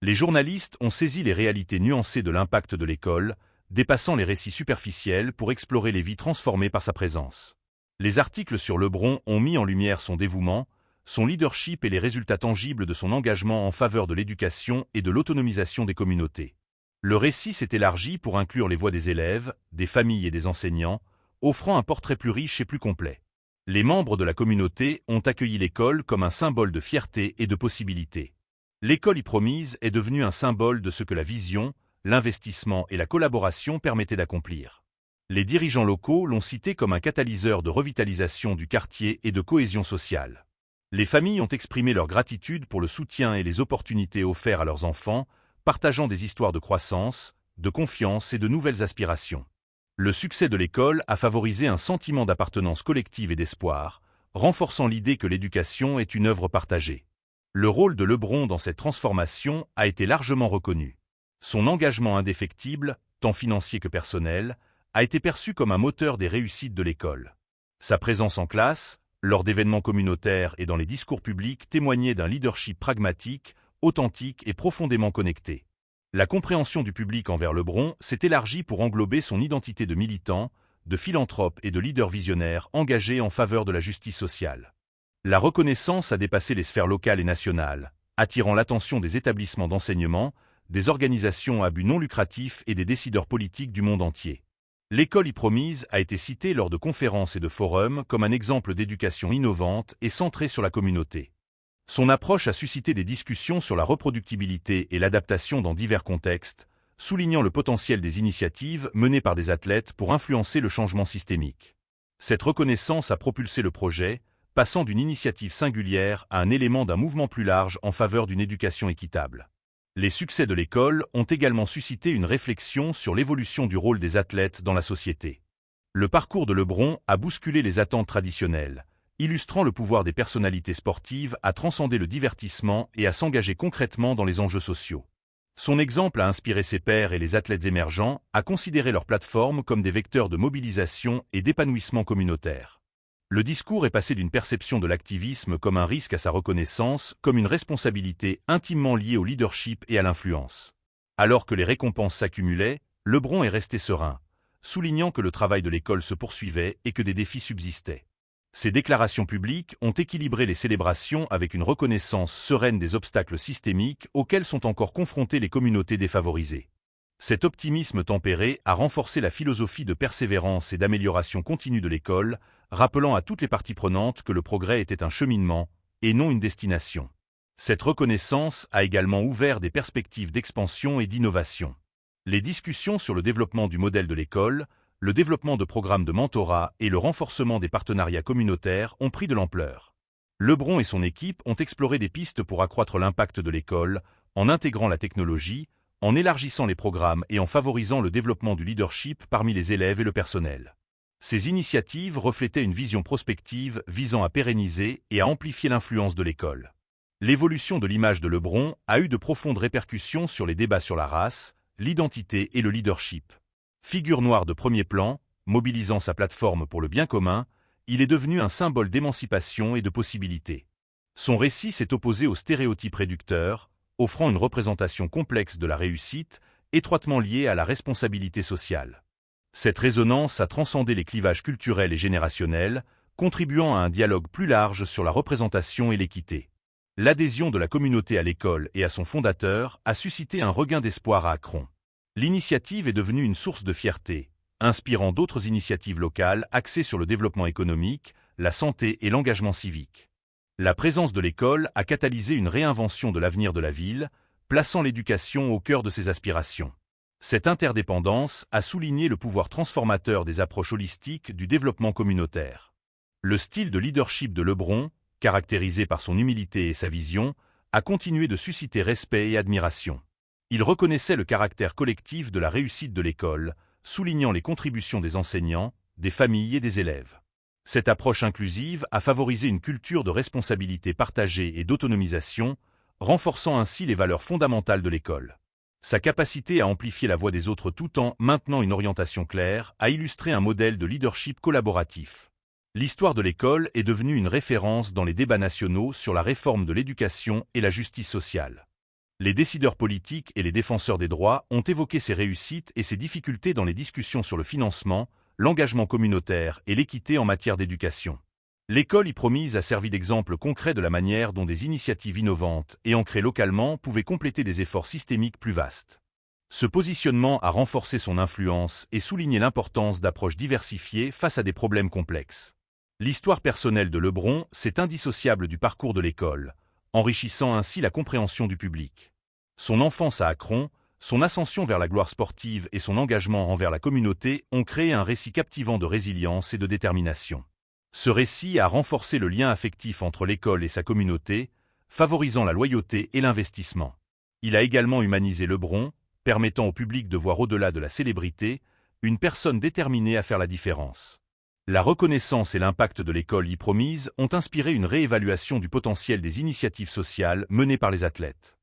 Les journalistes ont saisi les réalités nuancées de l'impact de l'école, dépassant les récits superficiels pour explorer les vies transformées par sa présence. Les articles sur LeBron ont mis en lumière son dévouement, son leadership et les résultats tangibles de son engagement en faveur de l'éducation et de l'autonomisation des communautés. Le récit s'est élargi pour inclure les voix des élèves, des familles et des enseignants, offrant un portrait plus riche et plus complet. Les membres de la communauté ont accueilli l'école comme un symbole de fierté et de possibilités. L'école Promise est devenue un symbole de ce que la vision, l'investissement et la collaboration permettaient d'accomplir. Les dirigeants locaux l'ont cité comme un catalyseur de revitalisation du quartier et de cohésion sociale. Les familles ont exprimé leur gratitude pour le soutien et les opportunités offertes à leurs enfants, partageant des histoires de croissance, de confiance et de nouvelles aspirations. Le succès de l'école a favorisé un sentiment d'appartenance collective et d'espoir, renforçant l'idée que l'éducation est une œuvre partagée. Le rôle de LeBron dans cette transformation a été largement reconnu. Son engagement indéfectible, tant financier que personnel, a été perçu comme un moteur des réussites de l'école. Sa présence en classe, lors d'événements communautaires et dans les discours publics témoignait d'un leadership pragmatique, authentique et profondément connecté. La compréhension du public envers LeBron s'est élargie pour englober son identité de militant, de philanthrope et de leader visionnaire engagé en faveur de la justice sociale. La reconnaissance a dépassé les sphères locales et nationales, attirant l'attention des établissements d'enseignement, des organisations à but non lucratif et des décideurs politiques du monde entier. L'école Promise a été citée lors de conférences et de forums comme un exemple d'éducation innovante et centrée sur la communauté. Son approche a suscité des discussions sur la reproductibilité et l'adaptation dans divers contextes, soulignant le potentiel des initiatives menées par des athlètes pour influencer le changement systémique. Cette reconnaissance a propulsé le projet, passant d'une initiative singulière à un élément d'un mouvement plus large en faveur d'une éducation équitable. Les succès de l'école ont également suscité une réflexion sur l'évolution du rôle des athlètes dans la société. Le parcours de LeBron a bousculé les attentes traditionnelles, illustrant le pouvoir des personnalités sportives à transcender le divertissement et à s'engager concrètement dans les enjeux sociaux. Son exemple a inspiré ses pairs et les athlètes émergents à considérer leur plateforme comme des vecteurs de mobilisation et d'épanouissement communautaire. Le discours est passé d'une perception de l'activisme comme un risque à sa reconnaissance, comme une responsabilité intimement liée au leadership et à l'influence. Alors que les récompenses s'accumulaient, LeBron est resté serein, soulignant que le travail de l'école se poursuivait et que des défis subsistaient. Ces déclarations publiques ont équilibré les célébrations avec une reconnaissance sereine des obstacles systémiques auxquels sont encore confrontées les communautés défavorisées. Cet optimisme tempéré a renforcé la philosophie de persévérance et d'amélioration continue de l'école, rappelant à toutes les parties prenantes que le progrès était un cheminement, et non une destination. Cette reconnaissance a également ouvert des perspectives d'expansion et d'innovation. Les discussions sur le développement du modèle de l'école, le développement de programmes de mentorat et le renforcement des partenariats communautaires ont pris de l'ampleur. LeBron et son équipe ont exploré des pistes pour accroître l'impact de l'école, en intégrant la technologie, en élargissant les programmes et en favorisant le développement du leadership parmi les élèves et le personnel. Ces initiatives reflétaient une vision prospective visant à pérenniser et à amplifier l'influence de l'école. L'évolution de l'image de LeBron a eu de profondes répercussions sur les débats sur la race, l'identité et le leadership. Figure noire de premier plan, mobilisant sa plateforme pour le bien commun, il est devenu un symbole d'émancipation et de possibilités. Son récit s'est opposé aux stéréotypes réducteurs, offrant une représentation complexe de la réussite, étroitement liée à la responsabilité sociale. Cette résonance a transcendé les clivages culturels et générationnels, contribuant à un dialogue plus large sur la représentation et l'équité. L'adhésion de la communauté à l'école et à son fondateur a suscité un regain d'espoir à Akron. L'initiative est devenue une source de fierté, inspirant d'autres initiatives locales axées sur le développement économique, la santé et l'engagement civique. La présence de l'école a catalysé une réinvention de l'avenir de la ville, plaçant l'éducation au cœur de ses aspirations. Cette interdépendance a souligné le pouvoir transformateur des approches holistiques du développement communautaire. Le style de leadership de LeBron, caractérisé par son humilité et sa vision, a continué de susciter respect et admiration. Il reconnaissait le caractère collectif de la réussite de l'école, soulignant les contributions des enseignants, des familles et des élèves. Cette approche inclusive a favorisé une culture de responsabilité partagée et d'autonomisation, renforçant ainsi les valeurs fondamentales de l'école. Sa capacité à amplifier la voix des autres tout en maintenant une orientation claire a illustré un modèle de leadership collaboratif. L'histoire de l'école est devenue une référence dans les débats nationaux sur la réforme de l'éducation et la justice sociale. Les décideurs politiques et les défenseurs des droits ont évoqué ses réussites et ses difficultés dans les discussions sur le financement, l'engagement communautaire et l'équité en matière d'éducation. L'école y promise a servi d'exemple concret de la manière dont des initiatives innovantes et ancrées localement pouvaient compléter des efforts systémiques plus vastes. Ce positionnement a renforcé son influence et souligné l'importance d'approches diversifiées face à des problèmes complexes. L'histoire personnelle de LeBron s'est indissociable du parcours de l'école, enrichissant ainsi la compréhension du public. Son enfance à Akron, son ascension vers la gloire sportive et son engagement envers la communauté ont créé un récit captivant de résilience et de détermination. Ce récit a renforcé le lien affectif entre l'école et sa communauté, favorisant la loyauté et l'investissement. Il a également humanisé LeBron, permettant au public de voir au-delà de la célébrité, une personne déterminée à faire la différence. La reconnaissance et l'impact de l'école y promise ont inspiré une réévaluation du potentiel des initiatives sociales menées par les athlètes.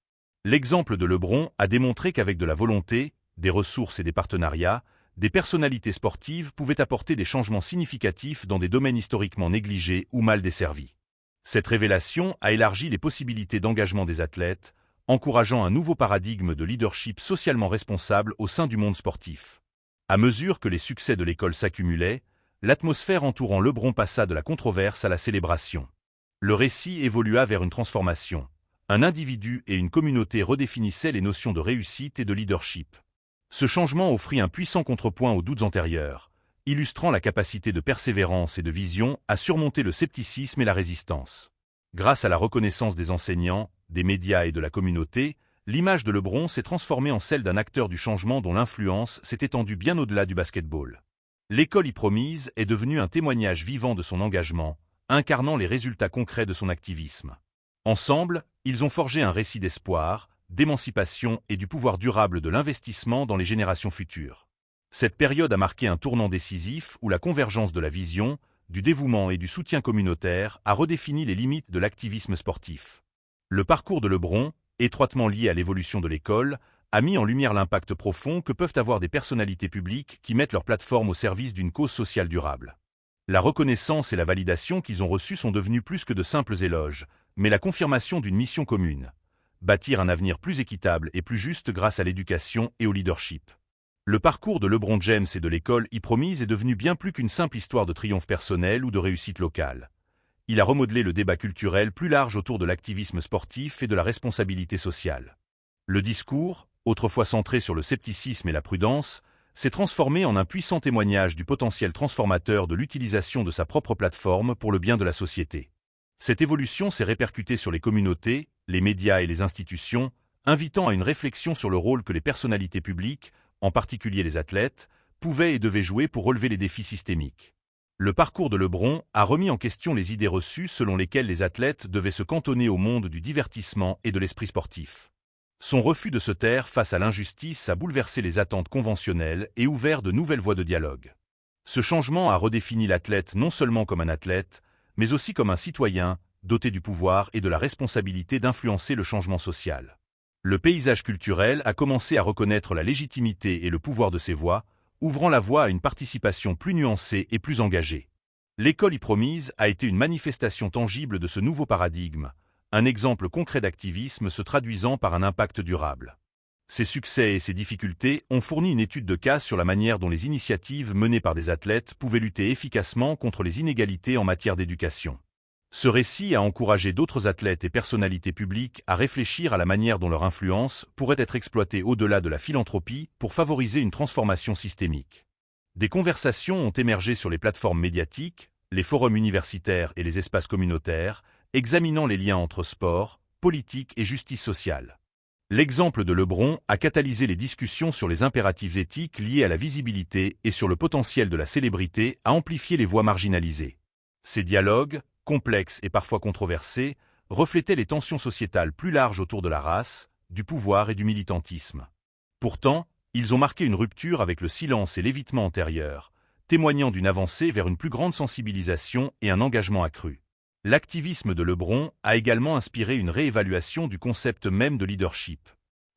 L'exemple de LeBron a démontré qu'avec de la volonté, des ressources et des partenariats, des personnalités sportives pouvaient apporter des changements significatifs dans des domaines historiquement négligés ou mal desservis. Cette révélation a élargi les possibilités d'engagement des athlètes, encourageant un nouveau paradigme de leadership socialement responsable au sein du monde sportif. À mesure que les succès de l'école s'accumulaient, l'atmosphère entourant LeBron passa de la controverse à la célébration. Le récit évolua vers une transformation. Un individu et une communauté redéfinissaient les notions de réussite et de leadership. Ce changement offrit un puissant contrepoint aux doutes antérieurs, illustrant la capacité de persévérance et de vision à surmonter le scepticisme et la résistance. Grâce à la reconnaissance des enseignants, des médias et de la communauté, l'image de LeBron s'est transformée en celle d'un acteur du changement dont l'influence s'est étendue bien au-delà du basketball. L'école y promise est devenue un témoignage vivant de son engagement, incarnant les résultats concrets de son activisme. Ensemble, ils ont forgé un récit d'espoir, d'émancipation et du pouvoir durable de l'investissement dans les générations futures. Cette période a marqué un tournant décisif où la convergence de la vision, du dévouement et du soutien communautaire a redéfini les limites de l'activisme sportif. Le parcours de LeBron, étroitement lié à l'évolution de l'école, a mis en lumière l'impact profond que peuvent avoir des personnalités publiques qui mettent leur plateforme au service d'une cause sociale durable. La reconnaissance et la validation qu'ils ont reçues sont devenues plus que de simples éloges, mais la confirmation d'une mission commune: bâtir un avenir plus équitable et plus juste grâce à l'éducation et au leadership. Le parcours de LeBron James et de l'école e-Promise est devenu bien plus qu'une simple histoire de triomphe personnel ou de réussite locale. Il a remodelé le débat culturel plus large autour de l'activisme sportif et de la responsabilité sociale. Le discours, autrefois centré sur le scepticisme et la prudence, s'est transformé en un puissant témoignage du potentiel transformateur de l'utilisation de sa propre plateforme pour le bien de la société. Cette évolution s'est répercutée sur les communautés, les médias et les institutions, invitant à une réflexion sur le rôle que les personnalités publiques, en particulier les athlètes, pouvaient et devaient jouer pour relever les défis systémiques. Le parcours de LeBron a remis en question les idées reçues selon lesquelles les athlètes devaient se cantonner au monde du divertissement et de l'esprit sportif. Son refus de se taire face à l'injustice a bouleversé les attentes conventionnelles et ouvert de nouvelles voies de dialogue. Ce changement a redéfini l'athlète non seulement comme un athlète, mais aussi comme un citoyen, doté du pouvoir et de la responsabilité d'influencer le changement social. Le paysage culturel a commencé à reconnaître la légitimité et le pouvoir de ces voix, ouvrant la voie à une participation plus nuancée et plus engagée. L'école e-Promise a été une manifestation tangible de ce nouveau paradigme, un exemple concret d'activisme se traduisant par un impact durable. Ses succès et ses difficultés ont fourni une étude de cas sur la manière dont les initiatives menées par des athlètes pouvaient lutter efficacement contre les inégalités en matière d'éducation. Ce récit a encouragé d'autres athlètes et personnalités publiques à réfléchir à la manière dont leur influence pourrait être exploitée au-delà de la philanthropie pour favoriser une transformation systémique. Des conversations ont émergé sur les plateformes médiatiques, les forums universitaires et les espaces communautaires, examinant les liens entre sport, politique et justice sociale. L'exemple de LeBron a catalysé les discussions sur les impératifs éthiques liés à la visibilité et sur le potentiel de la célébrité à amplifier les voix marginalisées. Ces dialogues, complexes et parfois controversés, reflétaient les tensions sociétales plus larges autour de la race, du pouvoir et du militantisme. Pourtant, ils ont marqué une rupture avec le silence et l'évitement antérieurs, témoignant d'une avancée vers une plus grande sensibilisation et un engagement accru. L'activisme de LeBron a également inspiré une réévaluation du concept même de leadership.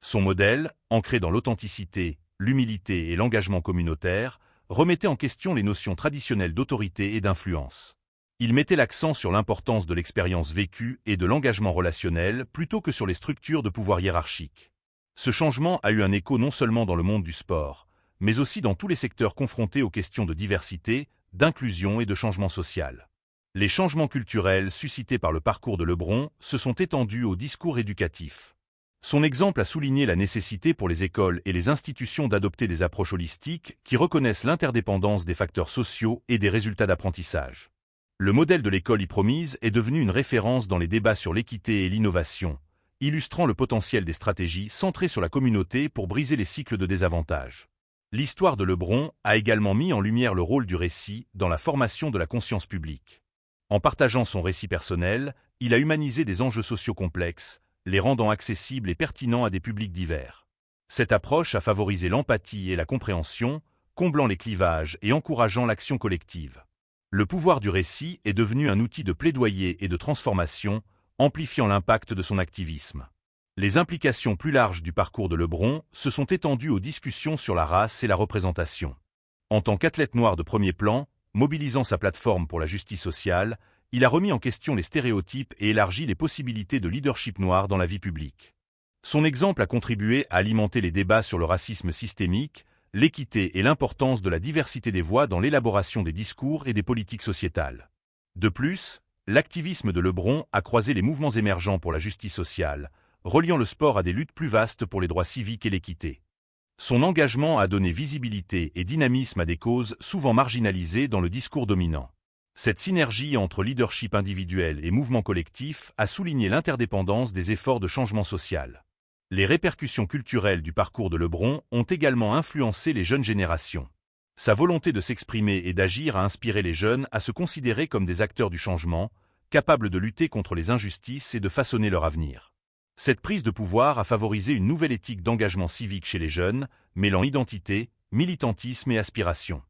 Son modèle, ancré dans l'authenticité, l'humilité et l'engagement communautaire, remettait en question les notions traditionnelles d'autorité et d'influence. Il mettait l'accent sur l'importance de l'expérience vécue et de l'engagement relationnel plutôt que sur les structures de pouvoir hiérarchiques. Ce changement a eu un écho non seulement dans le monde du sport, mais aussi dans tous les secteurs confrontés aux questions de diversité, d'inclusion et de changement social. Les changements culturels suscités par le parcours de LeBron se sont étendus au discours éducatif. Son exemple a souligné la nécessité pour les écoles et les institutions d'adopter des approches holistiques qui reconnaissent l'interdépendance des facteurs sociaux et des résultats d'apprentissage. Le modèle de l'école e-Promise est devenu une référence dans les débats sur l'équité et l'innovation, illustrant le potentiel des stratégies centrées sur la communauté pour briser les cycles de désavantage. L'histoire de LeBron a également mis en lumière le rôle du récit dans la formation de la conscience publique. En partageant son récit personnel, il a humanisé des enjeux sociaux complexes, les rendant accessibles et pertinents à des publics divers. Cette approche a favorisé l'empathie et la compréhension, comblant les clivages et encourageant l'action collective. Le pouvoir du récit est devenu un outil de plaidoyer et de transformation, amplifiant l'impact de son activisme. Les implications plus larges du parcours de LeBron se sont étendues aux discussions sur la race et la représentation. En tant qu'athlète noir de premier plan, mobilisant sa plateforme pour la justice sociale, il a remis en question les stéréotypes et élargi les possibilités de leadership noir dans la vie publique. Son exemple a contribué à alimenter les débats sur le racisme systémique, l'équité et l'importance de la diversité des voix dans l'élaboration des discours et des politiques sociétales. De plus, l'activisme de LeBron a croisé les mouvements émergents pour la justice sociale, reliant le sport à des luttes plus vastes pour les droits civiques et l'équité. Son engagement a donné visibilité et dynamisme à des causes souvent marginalisées dans le discours dominant. Cette synergie entre leadership individuel et mouvement collectif a souligné l'interdépendance des efforts de changement social. Les répercussions culturelles du parcours de LeBron ont également influencé les jeunes générations. Sa volonté de s'exprimer et d'agir a inspiré les jeunes à se considérer comme des acteurs du changement, capables de lutter contre les injustices et de façonner leur avenir. Cette prise de pouvoir a favorisé une nouvelle éthique d'engagement civique chez les jeunes, mêlant identité, militantisme et aspiration.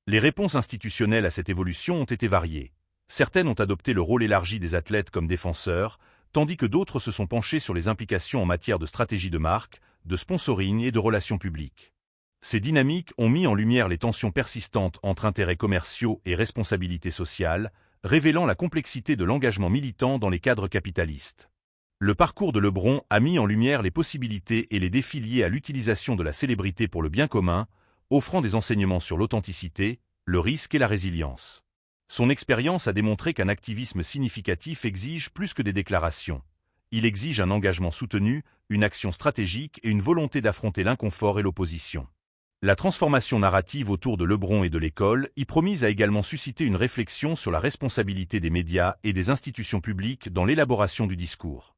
Les réponses institutionnelles à cette évolution ont été variées. Certaines ont adopté le rôle élargi des athlètes comme défenseurs, tandis que d'autres se sont penchés sur les implications en matière de stratégie de marque, de sponsoring et de relations publiques. Ces dynamiques ont mis en lumière les tensions persistantes entre intérêts commerciaux et responsabilité sociale, révélant la complexité de l'engagement militant dans les cadres capitalistes. Le parcours de Lebron a mis en lumière les possibilités et les défis liés à l'utilisation de la célébrité pour le bien commun, offrant des enseignements sur l'authenticité, le risque et la résilience. Son expérience a démontré qu'un activisme significatif exige plus que des déclarations. Il exige un engagement soutenu, une action stratégique et une volonté d'affronter l'inconfort et l'opposition. La transformation narrative autour de Lebron et de l'école promise a également suscité une réflexion sur la responsabilité des médias et des institutions publiques dans l'élaboration du discours.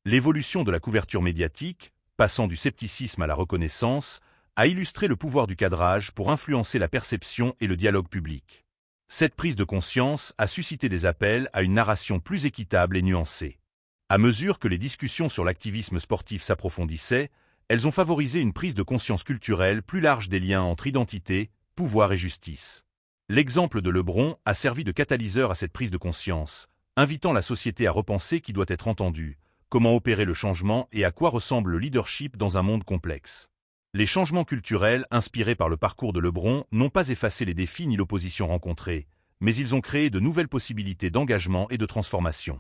L'évolution de la couverture médiatique, passant du scepticisme à la reconnaissance, a illustré le pouvoir du cadrage pour influencer la perception et le dialogue public. Cette prise de conscience a suscité des appels à une narration plus équitable et nuancée. À mesure que les discussions sur l'activisme sportif s'approfondissaient, elles ont favorisé une prise de conscience culturelle plus large des liens entre identité, pouvoir et justice. L'exemple de Lebron a servi de catalyseur à cette prise de conscience, invitant la société à repenser qui doit être entendu, comment opérer le changement et à quoi ressemble le leadership dans un monde complexe. Les changements culturels inspirés par le parcours de Lebron n'ont pas effacé les défis ni l'opposition rencontrée, mais ils ont créé de nouvelles possibilités d'engagement et de transformation.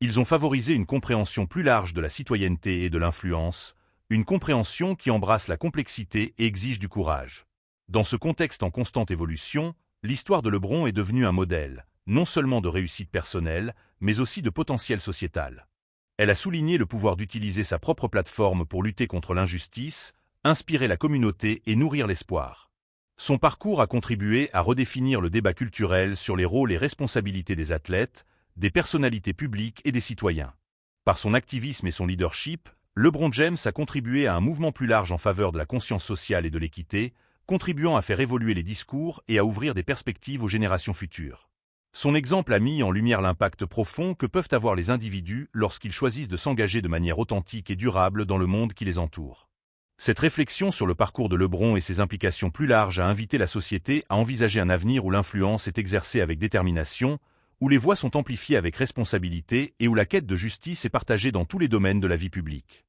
Ils ont favorisé une compréhension plus large de la citoyenneté et de l'influence, une compréhension qui embrasse la complexité et exige du courage. Dans ce contexte en constante évolution, l'histoire de Lebron est devenue un modèle, non seulement de réussite personnelle, mais aussi de potentiel sociétal. Elle a souligné le pouvoir d'utiliser sa propre plateforme pour lutter contre l'injustice, inspirer la communauté et nourrir l'espoir. Son parcours a contribué à redéfinir le débat culturel sur les rôles et responsabilités des athlètes, des personnalités publiques et des citoyens. Par son activisme et son leadership, LeBron James a contribué à un mouvement plus large en faveur de la conscience sociale et de l'équité, contribuant à faire évoluer les discours et à ouvrir des perspectives aux générations futures. Son exemple a mis en lumière l'impact profond que peuvent avoir les individus lorsqu'ils choisissent de s'engager de manière authentique et durable dans le monde qui les entoure. Cette réflexion sur le parcours de Lebron et ses implications plus larges a invité la société à envisager un avenir où l'influence est exercée avec détermination, où les voix sont amplifiées avec responsabilité et où la quête de justice est partagée dans tous les domaines de la vie publique.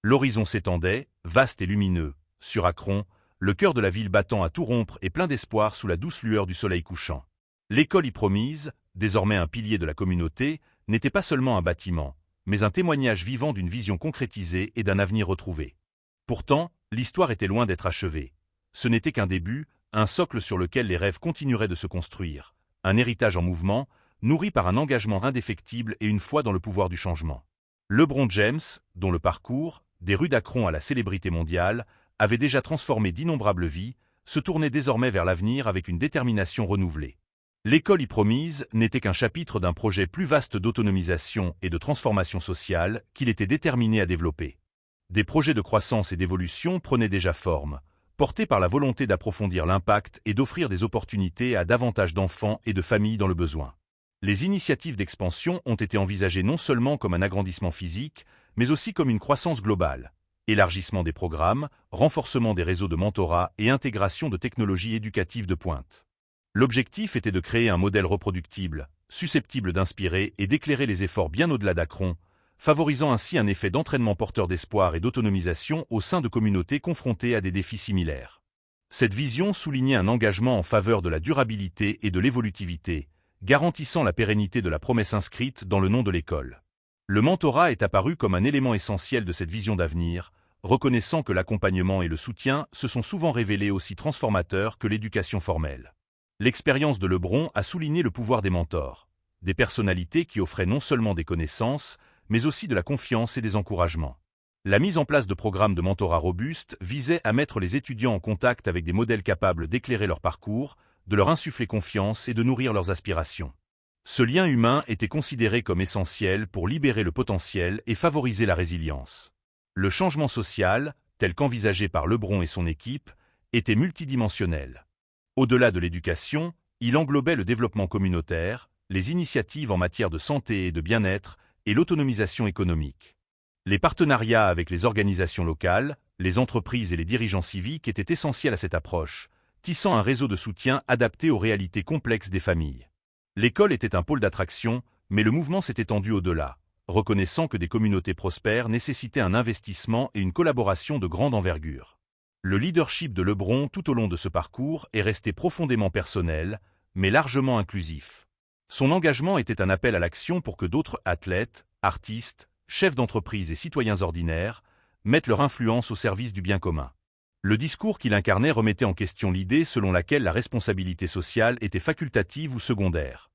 L'horizon s'étendait, vaste et lumineux, sur Akron, le cœur de la ville battant à tout rompre et plein d'espoir sous la douce lueur du soleil couchant. L'école y promise, désormais un pilier de la communauté, n'était pas seulement un bâtiment, mais un témoignage vivant d'une vision concrétisée et d'un avenir retrouvé. Pourtant, l'histoire était loin d'être achevée. Ce n'était qu'un début, un socle sur lequel les rêves continueraient de se construire, un héritage en mouvement, nourri par un engagement indéfectible et une foi dans le pouvoir du changement. LeBron James, dont le parcours, des rues d'Akron à la célébrité mondiale, avait déjà transformé d'innombrables vies, se tournait désormais vers l'avenir avec une détermination renouvelée. L'école y promise n'était qu'un chapitre d'un projet plus vaste d'autonomisation et de transformation sociale qu'il était déterminé à développer. Des projets de croissance et d'évolution prenaient déjà forme, portés par la volonté d'approfondir l'impact et d'offrir des opportunités à davantage d'enfants et de familles dans le besoin. Les initiatives d'expansion ont été envisagées non seulement comme un agrandissement physique, mais aussi comme une croissance globale, élargissement des programmes, renforcement des réseaux de mentorat et intégration de technologies éducatives de pointe. L'objectif était de créer un modèle reproductible, susceptible d'inspirer et d'éclairer les efforts bien au-delà d'Akron, favorisant ainsi un effet d'entraînement porteur d'espoir et d'autonomisation au sein de communautés confrontées à des défis similaires. Cette vision soulignait un engagement en faveur de la durabilité et de l'évolutivité, garantissant la pérennité de la promesse inscrite dans le nom de l'école. Le mentorat est apparu comme un élément essentiel de cette vision d'avenir, reconnaissant que l'accompagnement et le soutien se sont souvent révélés aussi transformateurs que l'éducation formelle. L'expérience de Lebron a souligné le pouvoir des mentors, des personnalités qui offraient non seulement des connaissances, mais aussi de la confiance et des encouragements. La mise en place de programmes de mentorat robustes visait à mettre les étudiants en contact avec des modèles capables d'éclairer leur parcours, de leur insuffler confiance et de nourrir leurs aspirations. Ce lien humain était considéré comme essentiel pour libérer le potentiel et favoriser la résilience. Le changement social, tel qu'envisagé par Lebron et son équipe, était multidimensionnel. Au-delà de l'éducation, il englobait le développement communautaire, les initiatives en matière de santé et de bien-être, et l'autonomisation économique. Les partenariats avec les organisations locales, les entreprises et les dirigeants civiques étaient essentiels à cette approche, tissant un réseau de soutien adapté aux réalités complexes des familles. L'école était un pôle d'attraction, mais le mouvement s'est étendu au-delà, reconnaissant que des communautés prospères nécessitaient un investissement et une collaboration de grande envergure. Le leadership de LeBron tout au long de ce parcours est resté profondément personnel, mais largement inclusif. Son engagement était un appel à l'action pour que d'autres athlètes, artistes, chefs d'entreprise et citoyens ordinaires mettent leur influence au service du bien commun. Le discours qu'il incarnait remettait en question l'idée selon laquelle la responsabilité sociale était facultative ou secondaire.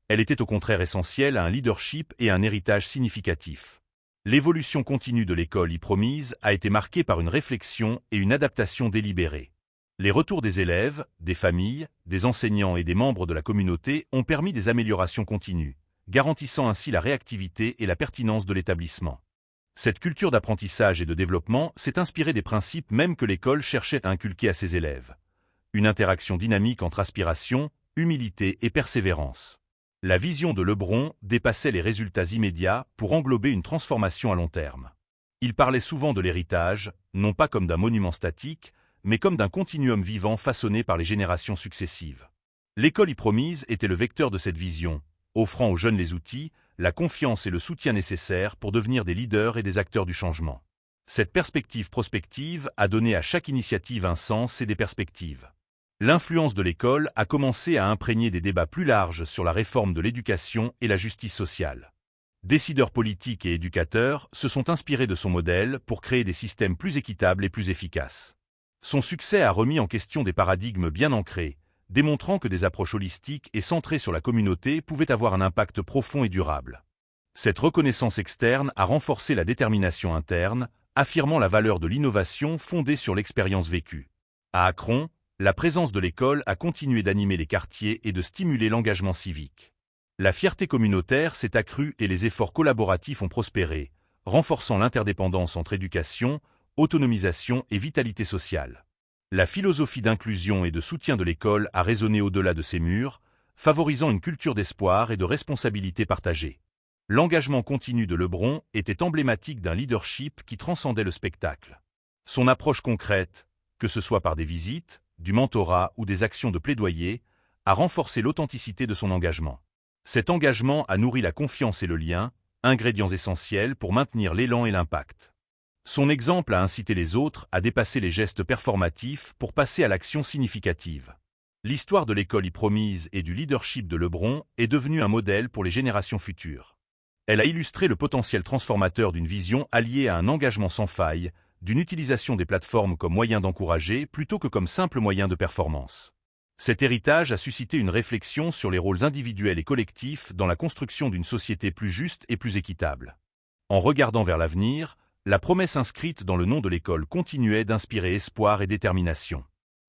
Elle était au contraire essentielle à un leadership et à un héritage significatif. L'évolution continue de l'école e-Promise a été marquée par une réflexion et une adaptation délibérée. Les retours des élèves, des familles, des enseignants et des membres de la communauté ont permis des améliorations continues, garantissant ainsi la réactivité et la pertinence de l'établissement. Cette culture d'apprentissage et de développement s'est inspirée des principes même que l'école cherchait à inculquer à ses élèves. Une interaction dynamique entre aspiration, humilité et persévérance. La vision de LeBron dépassait les résultats immédiats pour englober une transformation à long terme. Il parlait souvent de l'héritage, non pas comme d'un monument statique, mais comme d'un continuum vivant façonné par les générations successives. L'école e-Promise était le vecteur de cette vision, offrant aux jeunes les outils, la confiance et le soutien nécessaires pour devenir des leaders et des acteurs du changement. Cette perspective prospective a donné à chaque initiative un sens et des perspectives. L'influence de l'école a commencé à imprégner des débats plus larges sur la réforme de l'éducation et la justice sociale. Décideurs politiques et éducateurs se sont inspirés de son modèle pour créer des systèmes plus équitables et plus efficaces. Son succès a remis en question des paradigmes bien ancrés, démontrant que des approches holistiques et centrées sur la communauté pouvaient avoir un impact profond et durable. Cette reconnaissance externe a renforcé la détermination interne, affirmant la valeur de l'innovation fondée sur l'expérience vécue. À Akron, la présence de l'école a continué d'animer les quartiers et de stimuler l'engagement civique. La fierté communautaire s'est accrue et les efforts collaboratifs ont prospéré, renforçant l'interdépendance entre éducation, autonomisation et vitalité sociale. La philosophie d'inclusion et de soutien de l'école a résonné au-delà de ses murs, favorisant une culture d'espoir et de responsabilité partagée. L'engagement continu de LeBron était emblématique d'un leadership qui transcendait le spectacle. Son approche concrète, que ce soit par des visites, du mentorat ou des actions de plaidoyer, a renforcé l'authenticité de son engagement. Cet engagement a nourri la confiance et le lien, ingrédients essentiels pour maintenir l'élan et l'impact. Son exemple a incité les autres à dépasser les gestes performatifs pour passer à l'action significative. L'histoire de l'école e-Promise et du leadership de LeBron est devenue un modèle pour les générations futures. Elle a illustré le potentiel transformateur d'une vision alliée à un engagement sans faille, d'une utilisation des plateformes comme moyen d'encourager plutôt que comme simple moyen de performance. Cet héritage a suscité une réflexion sur les rôles individuels et collectifs dans la construction d'une société plus juste et plus équitable. En regardant vers l'avenir, la promesse inscrite dans le nom de l'école continuait d'inspirer espoir et détermination.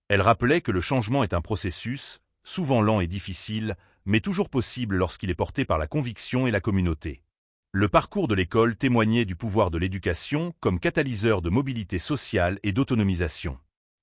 Elle rappelait que le changement est un processus, souvent lent et difficile, mais toujours possible lorsqu'il est porté par la conviction et la communauté. Le parcours de l'école témoignait du pouvoir de l'éducation comme catalyseur de mobilité sociale et d'autonomisation.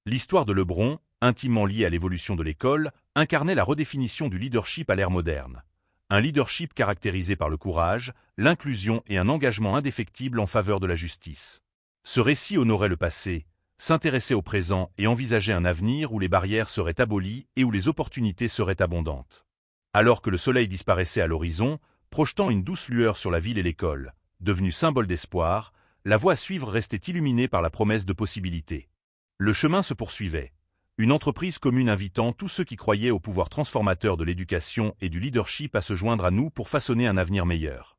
L'histoire de LeBron, intimement liée à l'évolution de l'école, incarnait la redéfinition du leadership à l'ère moderne. Un leadership caractérisé par le courage, l'inclusion et un engagement indéfectible en faveur de la justice. Ce récit honorait le passé, s'intéressait au présent et envisageait un avenir où les barrières seraient abolies et où les opportunités seraient abondantes. Alors que le soleil disparaissait à l'horizon, projetant une douce lueur sur la ville et l'école, devenue symbole d'espoir, la voie à suivre restait illuminée par la promesse de possibilités. Le chemin se poursuivait. Une entreprise commune invitant tous ceux qui croyaient au pouvoir transformateur de l'éducation et du leadership à se joindre à nous pour façonner un avenir meilleur.